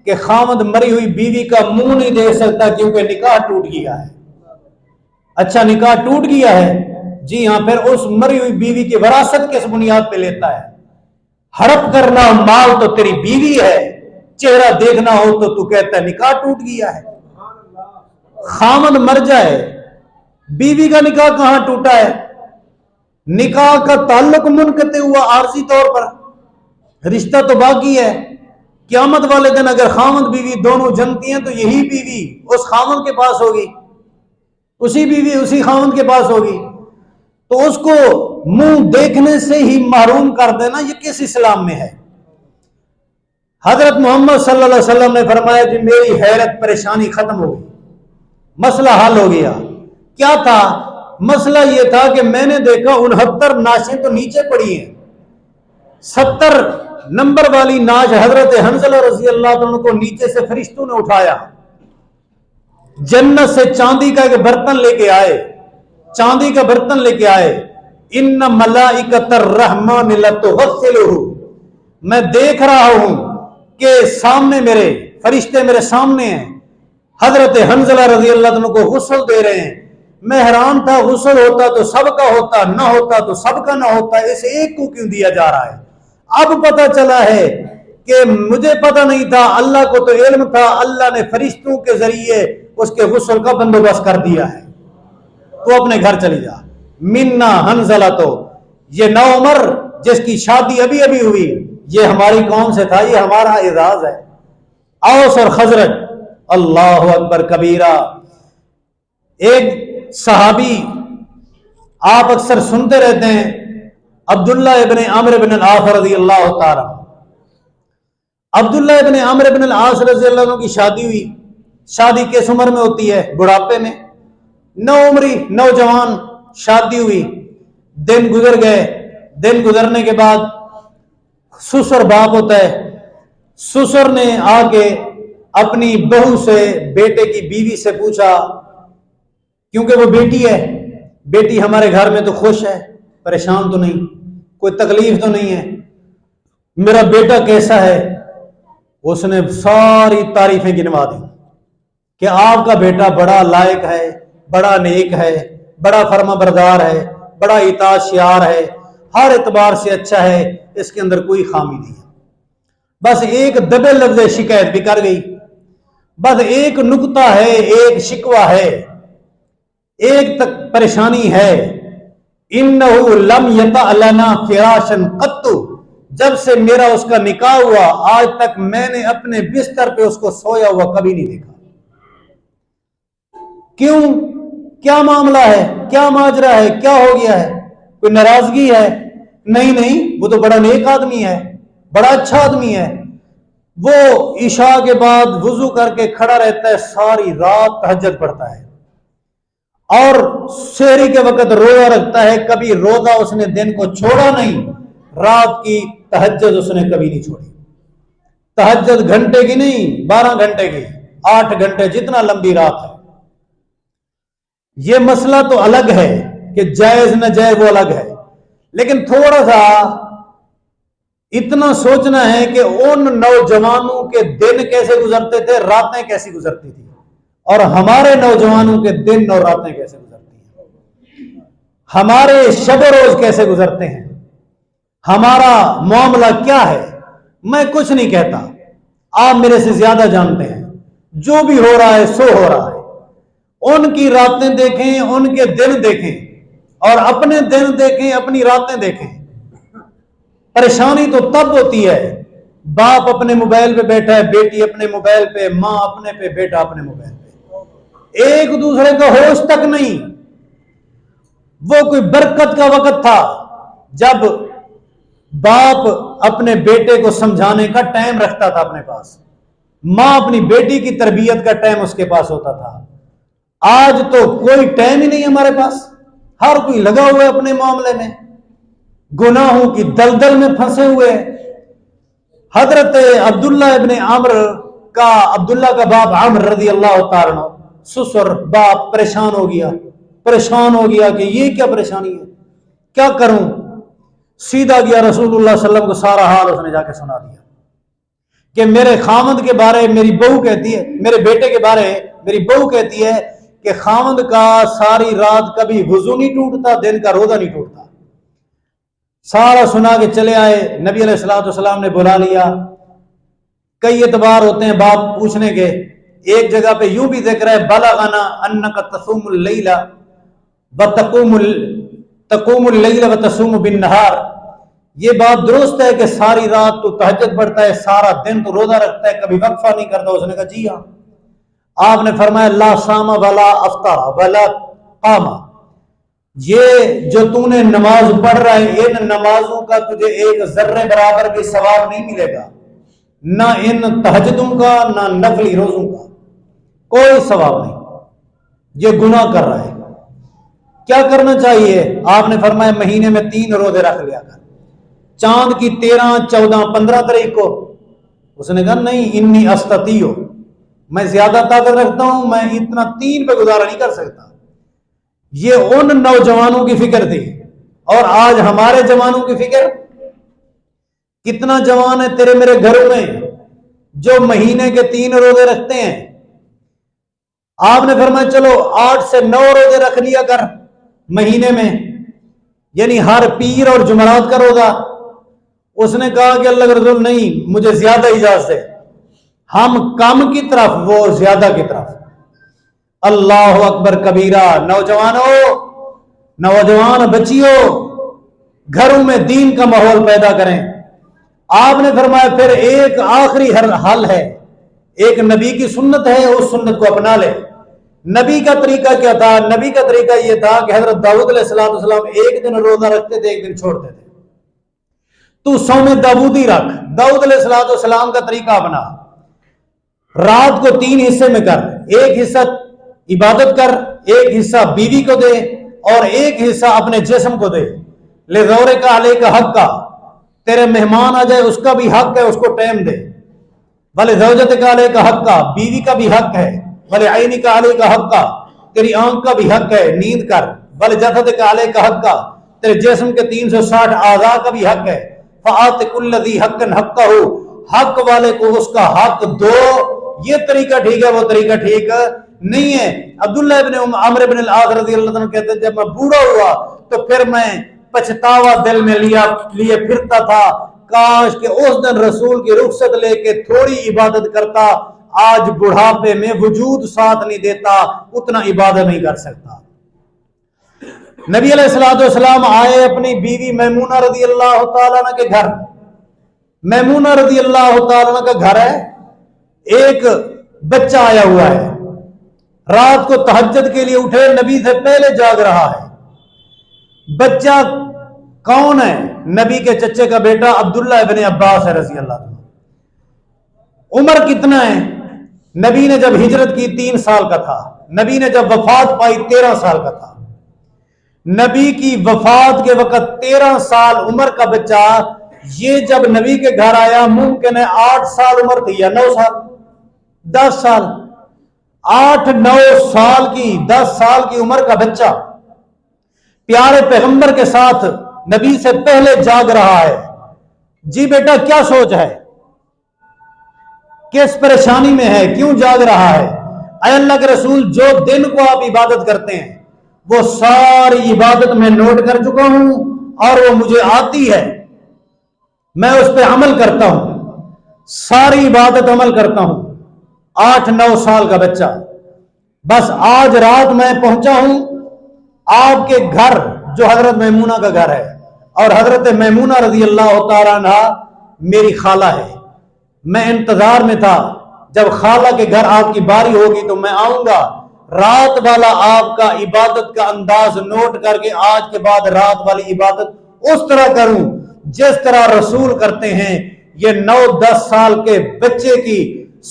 کہ خامند مری ہوئی بیوی کا منہ نہیں دیکھ سکتا کیونکہ نکاح ٹوٹ گیا ہے۔ اچھا نکاح ٹوٹ گیا ہے، جی ہاں، پھر اس مری ہوئی بیوی کی وراثت کس بنیاد پہ لیتا ہے؟ ہڑپ کرنا مال تو تیری بیوی ہے، چہرہ دیکھنا ہو تو تو کہتا ہے نکاح ٹوٹ گیا ہے۔ خامند مر جائے، بیوی کا نکاح کہاں ٹوٹا ہے؟ نکاح کا تعلق منقطع ہوا عارضی طور پر، رشتہ تو باقی ہے۔ قیامت والے دن اگر خامند بیوی دونوں جنتی ہیں تو یہی بیوی اس خامند کے پاس ہوگی، اسی بیوی اسی خامند کے پاس ہوگی، تو اس کو منہ دیکھنے سے ہی محروم کر دینا یہ کس اسلام میں ہے؟ حضرت محمد صلی اللہ علیہ وسلم نے فرمایا کہ میری حیرت پریشانی ختم ہو گئی، مسئلہ حل ہو گیا۔ کیا تھا مسئلہ؟ یہ تھا کہ میں نے دیکھا 69 ناشیں تو نیچے پڑی ہیں، 70 نمبر والی ناش حضرت حنظلہ رضی اللہ عنہ کو نیچے سے فرشتوں نے اٹھایا، جنت سے چاندی کا ایک برتن لے کے آئے، چاندی کا برتن لے کے آئے، ان ملائکۃ الرحمن لتغسلہ، میں دیکھ رہا ہوں کہ سامنے میرے فرشتے میرے سامنے ہیں، حضرت حنظلہ رضی اللہ عنہ کو غسل دے رہے ہیں۔ میں حیران تھا، غسل ہوتا تو سب کا ہوتا، نہ ہوتا تو سب کا نہ ہوتا، اسے ایک کو کیوں دیا جا رہا ہے؟ اب پتہ چلا ہے کہ مجھے پتہ نہیں تھا، اللہ کو تو علم تھا، اللہ نے فرشتوں کے ذریعے اس کے غسل کا بندوبست کر دیا ہے۔ تو اپنے گھر چلی جا۔ منا حنظلہ، تو یہ نوعمر جس کی شادی ابھی ابھی ہوئی، یہ ہماری قوم سے تھا، یہ ہمارا اعزاز ہے۔ اوس اور خزرج، اللہ اکبر کبیرہ۔ ایک صحابی آپ اکثر سنتے رہتے ہیں، عبداللہ ابن عمرو بن العاص رضی اللہ تعالی۔ عبداللہ ابن عمرو بن العاص رضی اللہ عنہ کی شادی ہوئی۔ شادی کس عمر میں ہوتی ہے؟ بڑھاپے میں، نوعمری، نوجوان، شادی ہوئی، دن گزر گئے، دن گزرنے کے بعد سسر باپ ہوتا ہے، سسر نے آ کے اپنی بہو سے، بیٹے کی بیوی سے پوچھا، کیونکہ وہ بیٹی ہے، بیٹی ہمارے گھر میں تو خوش ہے، پریشان تو نہیں، کوئی تکلیف تو نہیں ہے، میرا بیٹا کیسا ہے؟ اس نے ساری تعریفیں گنوا دی کہ آپ کا بیٹا بڑا لائق ہے، بڑا نیک ہے، بڑا فرما بردار ہے، بڑا اطاعت شیار ہے، ہر اعتبار سے اچھا ہے، اس کے اندر کوئی خامی نہیں ہے۔ بس ایک دبے لفظ شکایت بھی کر گئی، بس ایک نکتہ ہے، ایک شکوہ ہے، ایک تک پریشانی ہے، انہو لم یطأ لنا فراشا قط، جب سے میرا اس کا نکاح ہوا آج تک میں نے اپنے بستر پہ اس کو سویا ہوا کبھی نہیں دیکھا۔ کیوں؟ کیا معاملہ ہے؟ کیا ماجرا ہے؟ کیا ہو گیا ہے؟ کوئی ناراضگی ہے؟ نہیں، وہ تو بڑا نیک آدمی ہے، بڑا اچھا آدمی ہے، وہ عشاء کے بعد وضو کر کے کھڑا رہتا ہے، ساری رات تہجد پڑھتا ہے، اور سحری کے وقت روزہ رکھتا ہے، کبھی روزہ اس نے دن کو چھوڑا نہیں، رات کی تہجد اس نے کبھی نہیں چھوڑی۔ تہجد گھنٹے کی نہیں، 12 گھنٹے کی، 8 گھنٹے، جتنا لمبی رات ہے۔ یہ مسئلہ تو الگ ہے کہ جائز نہ جائز، وہ الگ ہے، لیکن تھوڑا سا اتنا سوچنا ہے کہ ان نوجوانوں کے دن کیسے گزرتے تھے، راتیں کیسی گزرتی تھی، اور ہمارے نوجوانوں کے دن اور راتیں کیسے گزرتی ہیں، ہمارے شب و روز کیسے گزرتے ہیں، ہمارا معاملہ کیا ہے۔ میں کچھ نہیں کہتا، آپ میرے سے زیادہ جانتے ہیں، جو بھی ہو رہا ہے سو ہو رہا ہے۔ ان کی راتیں دیکھیں، ان کے دن دیکھیں، اور اپنے دن دیکھیں، اپنی راتیں دیکھیں۔ پریشانی تو تب ہوتی ہے باپ اپنے موبائل پہ بیٹھا ہے، بیٹی اپنے موبائل پہ، ماں اپنے پہ، بیٹا اپنے موبائل پہ، ایک دوسرے کا ہوش تک نہیں۔ وہ کوئی برکت کا وقت تھا جب باپ اپنے بیٹے کو سمجھانے کا ٹائم رکھتا تھا اپنے پاس، ماں اپنی بیٹی کی تربیت کا ٹائم اس کے پاس ہوتا تھا۔ آج تو کوئی ٹائم ہی نہیں ہمارے پاس، ہر کوئی لگا ہوا ہے اپنے معاملے میں، گناہوں کی دلدل میں پھنسے ہوئے، حضرت عبداللہ ابن عبداللہ کا باپ عمر رضی اللہ تعالیٰ عنہ، سسر باپ پریشان ہو گیا کہ یہ کیا پریشانی ہے، کیا کروں؟ سیدھا گیا رسول اللہ صلی اللہ علیہ وسلم کو سارا حال اس نے جا کے سنا دیا کہ میرے خامند کے بارے میری بہو کہتی ہے، میرے بیٹے کے بارے میری بہو کہتی ہے کہ خامند کا ساری رات کبھی وضو نہیں ٹوٹتا، دن کا روزہ نہیں ٹوٹتا۔ سارا سنا کے چلے آئے، نبی علیہ الصلوۃ والسلام نے بلا لیا۔ کئی اعتبار ہوتے ہیں بات پوچھنے کے، ایک جگہ پہ یوں بھی ذکر ہے بلغنا انک تصوم اللیل تقوم اللیل وتصوم بالنہار، یہ بات درست ہے کہ ساری رات تو تہجد پڑھتا ہے، سارا دن تو روزہ رکھتا ہے، کبھی وقفہ نہیں کرتا۔ اس نے کہا جی ہاں۔ آپ نے فرمایا لا صام ولا افطر ولا قام، یہ جو تو نے نماز پڑھ رہا ہے ان نمازوں کا تجھے ایک ذرے برابر بھی ثواب نہیں ملے گا، نہ ان تہجدوں کا نہ نفلی روزوں کا، کوئی ثواب نہیں، یہ گناہ کر رہا ہے۔ کیا کرنا چاہیے؟ آپ نے فرمایا مہینے میں 3 روزے رکھ لیا کر، چاند کی 13، 14، 15 تاریخ کو۔ اس نے کہا نہیں انی استطیع، میں زیادہ طاقت رکھتا ہوں، میں اتنا 3 پہ گزارا نہیں کر سکتا۔ یہ ان نوجوانوں کی فکر تھی، اور آج ہمارے جوانوں کی فکر، کتنا جوان ہے تیرے میرے گھروں میں جو مہینے کے 3 روزے رکھتے ہیں۔ آپ نے فرمایا چلو 8 سے 9 روزے رکھ لیا کر مہینے میں، یعنی ہر پیر اور جمعرات کا روزہ۔ اس نے کہا کہ اللہ کے رسول نہیں، مجھے زیادہ اجازت ہے، ہم کم کی طرف وہ زیادہ کی طرف۔ اللہ اکبر کبیرہ۔ نوجوان بچیوں، گھروں میں دین کا ماحول پیدا کریں۔ آپ نے فرمایا پھر ایک آخری حل ہے، ایک نبی کی سنت ہے، اس سنت کو اپنا لے۔ نبی کا طریقہ کیا تھا؟ نبی کا طریقہ یہ تھا کہ حضرت داؤد علیہ السلام ایک دن روزہ رکھتے تھے، ایک دن چھوڑتے تھے۔ تو صوم داؤدی رکھ، داؤد علیہ السلام کا طریقہ اپنا۔ رات کو 3 حصے میں کر، ایک حصہ عبادت کر، ایک حصہ بیوی کو دے، اور ایک حصہ اپنے جسم کو دے۔ لِزَوْرِكَ عَلَيْكَ حَقًّا، تیرے مہمان آ جائے اس کا بھی حق ہے، اس کو ٹائم دے۔ وَلِزَوْجَتِكَ عَلَيْكَ حَقًّا، بیوی کا بھی حق ہے۔ وَلِعَيْنِكَ عَلَيْكَ حَقًّا، تیری آنکھ کا بھی حق ہے، نیند کر۔ وَلِجَسَدِكَ عَلَيْكَ حَقًّا، تیرے جسم کے 360 اعضاء کا بھی حق ہے۔ فَآتِ كُلَّ ذِي حَقٍّ حَقَّهُ، حق والے کو اس کا حق دو۔ یہ طریقہ ٹھیک ہے، وہ طریقہ ٹھیک نہیں ہے۔ عبداللہ ابن عمرو بن العاص رضی اللہ عنہ کہتے ہیں جب میں بوڑھا ہوا تو پھر میں پچھتاوا دل میں لیے پھرتا تھا، کاش کہ اس دن رسول کی رخصت لے کے تھوڑی عبادت کرتا، آج بڑھاپے میں وجود ساتھ نہیں دیتا، اتنا عبادت نہیں کر سکتا۔ نبی علیہ السلام آئے اپنی بیوی میمونہ رضی اللہ تعالیٰ عنہ کے گھر۔ میمونہ رضی اللہ تعالیٰ عنہ کا گھر ہے، ایک بچہ آیا ہوا ہے، رات کو تہجد کے لیے اٹھے، نبی سے پہلے جاگ رہا ہے۔ بچہ کون ہے؟ نبی کے چچے کا بیٹا عبداللہ ابن عباس ہے رضی اللہ عنہ۔ عمر کتنا ہے؟ نبی نے جب ہجرت کی 3 سال کا تھا، نبی نے جب وفات پائی 13 سال کا تھا۔ نبی کی وفات کے وقت 13 سال عمر کا بچہ، یہ جب نبی کے گھر آیا ممکن ہے 8 سال عمر تھی یا 9 سال، 10 سال، 8-9 سال کی، 10 سال کی عمر کا بچہ پیارے پیغمبر کے ساتھ نبی سے پہلے جاگ رہا ہے۔ جی بیٹا کیا سوچ ہے، کس پریشانی میں ہے، کیوں جاگ رہا ہے؟ اے اللہ کے رسول، جو دن کو آپ عبادت کرتے ہیں وہ ساری عبادت میں نوٹ کر چکا ہوں، اور وہ مجھے آتی ہے، میں اس پہ عمل کرتا ہوں، ساری عبادت عمل کرتا ہوں۔ 8-9 سال کا بچہ، بس آج رات میں پہنچا ہوں آپ کے گھر جو حضرت میمونہ کا گھر ہے، اور حضرت میمونہ رضی اللہ تعالیٰ عنہ میری خالہ ہے۔ میں انتظار میں تھا جب خالہ کے گھر آپ کی باری ہوگی تو میں آؤں گا، رات والا آپ کا عبادت کا انداز نوٹ کر کے آج کے بعد رات والی عبادت اس طرح کروں جس طرح رسول کرتے ہیں۔ یہ 9-10 سال کے بچے کی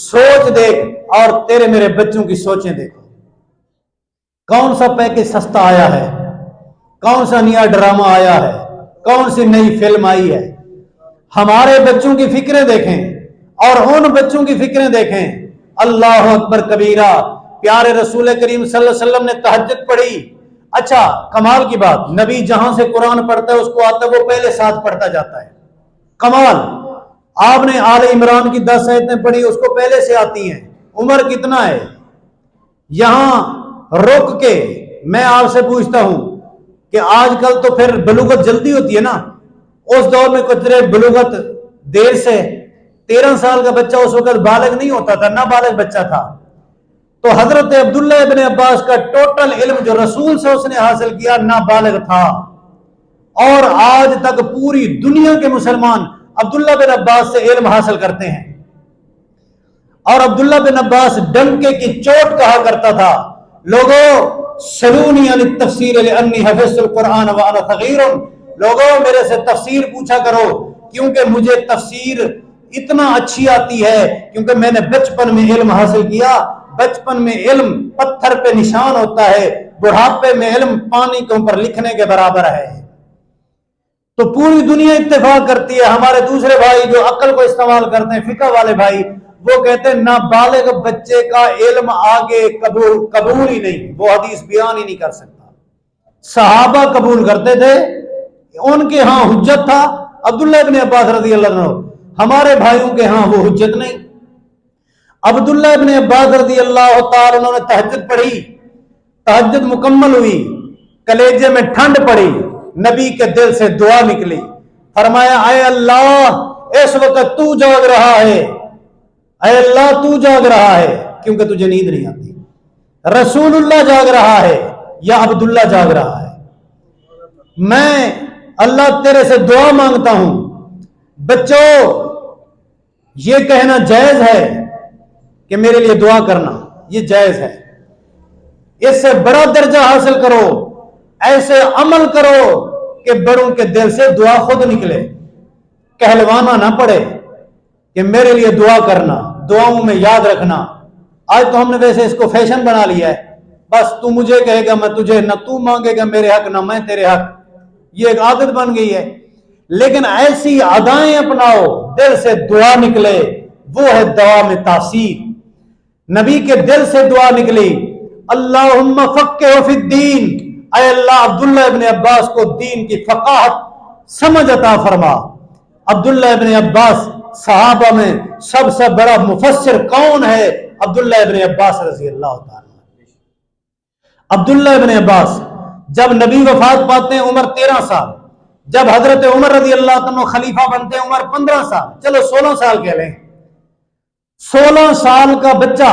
سوچ دیکھ اور تیرے میرے بچوں کی سوچیں دیکھو۔ کون سا پیکج سستا آیا ہے، کون سا نیا ڈرامہ آیا ہے، کون سی نئی فلم آئی ہے۔ ہمارے بچوں کی فکریں دیکھیں اور ان بچوں کی فکریں دیکھیں. اللہ اکبر کبیرہ. پیارے رسول کریم صلی اللہ علیہ وسلم نے تہجد پڑھی. اچھا کمال کی بات، نبی جہاں سے قرآن پڑھتا ہے اس کو آتا ہے وہ پہلے ساتھ پڑھتا جاتا ہے. کمال. آپ نے آل عمران کی 10 آیتیں پڑھی اس کو پہلے سے آتی ہیں. عمر کتنا ہے؟ یہاں رک کے میں آپ سے پوچھتا ہوں کہ آج کل تو پھر بلوغت جلدی ہوتی ہے نا، اس دور میں کچھ بلوغت دیر سے. 13 سال کا بچہ اس وقت بالغ نہیں ہوتا تھا، نابالغ بچہ تھا. تو حضرت عبداللہ ابن عباس کا ٹوٹل علم جو رسول سے اس نے حاصل کیا نابالغ تھا. اور آج تک پوری دنیا کے مسلمان عبداللہ بن عباس سے علم حاصل کرتے ہیں. اور عبداللہ بن عباس ڈنکے کی چوٹ کہا کرتا تھا، لوگوں سلونی عن التفسیر لانی حفظت القرآن وانا صغیر. لوگوں میرے سے تفسیر پوچھا کرو کیونکہ مجھے تفسیر اتنا اچھی آتی ہے، کیونکہ میں نے بچپن میں علم حاصل کیا. بچپن میں علم پتھر پہ نشان ہوتا ہے، بڑھاپے میں علم پانی کے اوپر لکھنے کے برابر ہے. تو پوری دنیا اتفاق کرتی ہے. ہمارے دوسرے بھائی جو عقل کو استعمال کرتے ہیں، فقہ والے بھائی، وہ کہتے ہیں نابالغ بچے کا علم آگے قبول ہی نہیں، وہ حدیث بیان ہی نہیں کر سکتا. صحابہ قبول کرتے تھے، ان کے ہاں حجت تھا. عبداللہ ابن عباس رضی اللہ عنہ، ہمارے بھائیوں کے ہاں وہ حجت نہیں. عبداللہ ابن عباس رضی اللہ تعالی عنہ نے تہجد پڑھی. تہجد مکمل ہوئی، کلیجے میں ٹھنڈ پڑی، نبی کے دل سے دعا نکلی. فرمایا اے اللہ اس وقت تو جاگ رہا ہے، اے اللہ تو جاگ رہا ہے کیونکہ تجھے نیند نہیں آتی. رسول اللہ جاگ رہا ہے یا عبداللہ جاگ رہا ہے؟ میں اللہ تیرے سے دعا مانگتا ہوں. بچوں یہ کہنا جائز ہے کہ میرے لیے دعا کرنا، یہ جائز ہے. اس سے بڑا درجہ حاصل کرو، ایسے عمل کرو کہ بڑوں کے دل سے دعا خود نکلے. کہلوانا نہ پڑے کہ میرے لیے دعا کرنا، دعاؤں میں یاد رکھنا. آج تو ہم نے ویسے اس کو فیشن بنا لیا ہے، بس تو مجھے کہے گا میں تجھے، نہ تو مانگے گا میرے حق نہ میں تیرے حق. یہ ایک عادت بن گئی ہے. لیکن ایسی ادائیں اپناؤ دل سے دعا نکلے، وہ ہے دعا میں تاثیر. نبی کے دل سے دعا نکلی، اللہم فقہہ فی الدین، اے اللہ عبداللہ ابن عباس کو دین کی فقاہت سمجھ عطا فرما. عبداللہ ابن عباس صحابہ میں سب سے بڑا مفسر کون ہے؟ عبداللہ ابن عباس رضی اللہ تعالی. عبداللہ ابن عباس جب نبی وفات پاتے ہیں عمر 13 سال، جب حضرت عمر رضی اللہ عنہ خلیفہ بنتے ہیں عمر 15 سال، چلو 16 سال کہہ لیں. 16 سال کا بچہ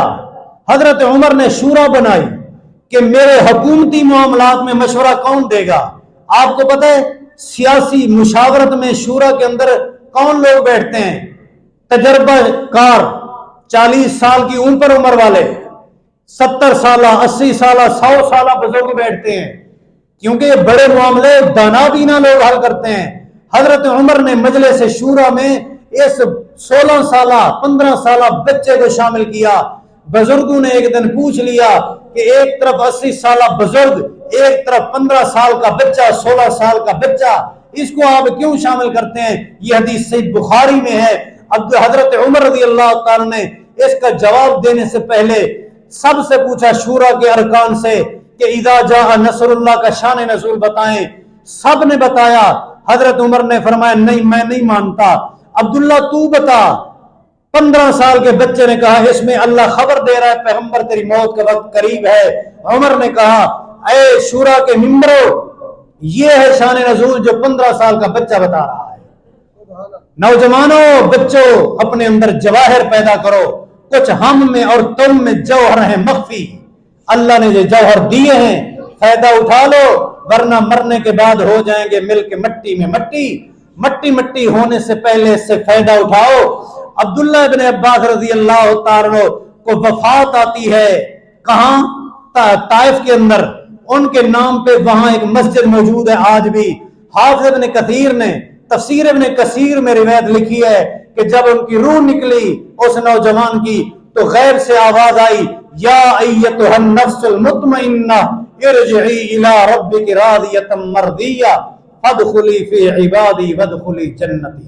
حضرت عمر نے شورا بنائی کہ میرے حکومتی معاملات میں مشورہ کون دے گا. آپ کو پتہ ہے سیاسی مشاورت میں شورا کے اندر کون لوگ بیٹھتے ہیں؟ تجربہ کار، 40 سال کی اوپر عمر والے، 70 سالہ، 80 سالہ، 100 سالہ بزرگ بیٹھتے ہیں، کیونکہ یہ بڑے معاملے دانا بینا لوگ حل کرتے ہیں. حضرت عمر نے مجلس شورا میں اس 16 سالہ 15 سالہ بچے کو شامل کیا. بزرگوں نے ایک دن پوچھ لیا کہ ایک طرف 80 سالہ بزرگ، ایک طرف 15 سال کا بچہ، 16 سال کا بچہ، اس کو آپ کیوں شامل کرتے ہیں؟ یہ حدیث صحیح بخاری میں ہے. اب حضرت عمر رضی اللہ تعالی نے اس کا جواب دینے سے پہلے سب سے پوچھا شورا کے ارکان سے کہ اذا جاء نصر اللہ کا شان نزول بتائیں. سب نے بتایا. حضرت عمر نے فرمایا نہیں میں نہیں مانتا. عبداللہ تو بتا. 15 سال کے بچے نے کہا اس میں اللہ خبر دے رہا ہے پیغمبر تیری موت کا وقت قریب ہے. عمر نے کہا اے شورا کے ممبرو، یہ ہے شان نزول جو 15 سال کا بچہ بتا رہا ہے. نوجوانوں، بچوں، اپنے اندر جواہر پیدا کرو. کچھ ہم میں اور تم میں جوہر ہیں مخفی. اللہ نے جو جوہر دیے ہیں فائدہ اٹھا لو، ورنہ مرنے کے بعد ہو جائیں گے مل کے مٹی میں مٹی. مٹی ہونے سے پہلے اس سے فائدہ اٹھاؤ. عبداللہ ابن عباس رضی اللہ تعالیٰ کو وفات آتی ہے کہاں؟ طائف کے اندر. ان کے نام پہ وہاں ایک مسجد موجود ہے آج بھی. حافظ ابن کثیر نے تفسیر ابن کثیر میں روایت لکھی ہے کہ جب ان کی روح نکلی اس نوجوان کی تو غیب سے آواز آئی یا ایتھا النفس المطمئنہ ارجعی الی ربک راضیۃ مرضیہ فادخلی فی عبادی وادخلی جنتی.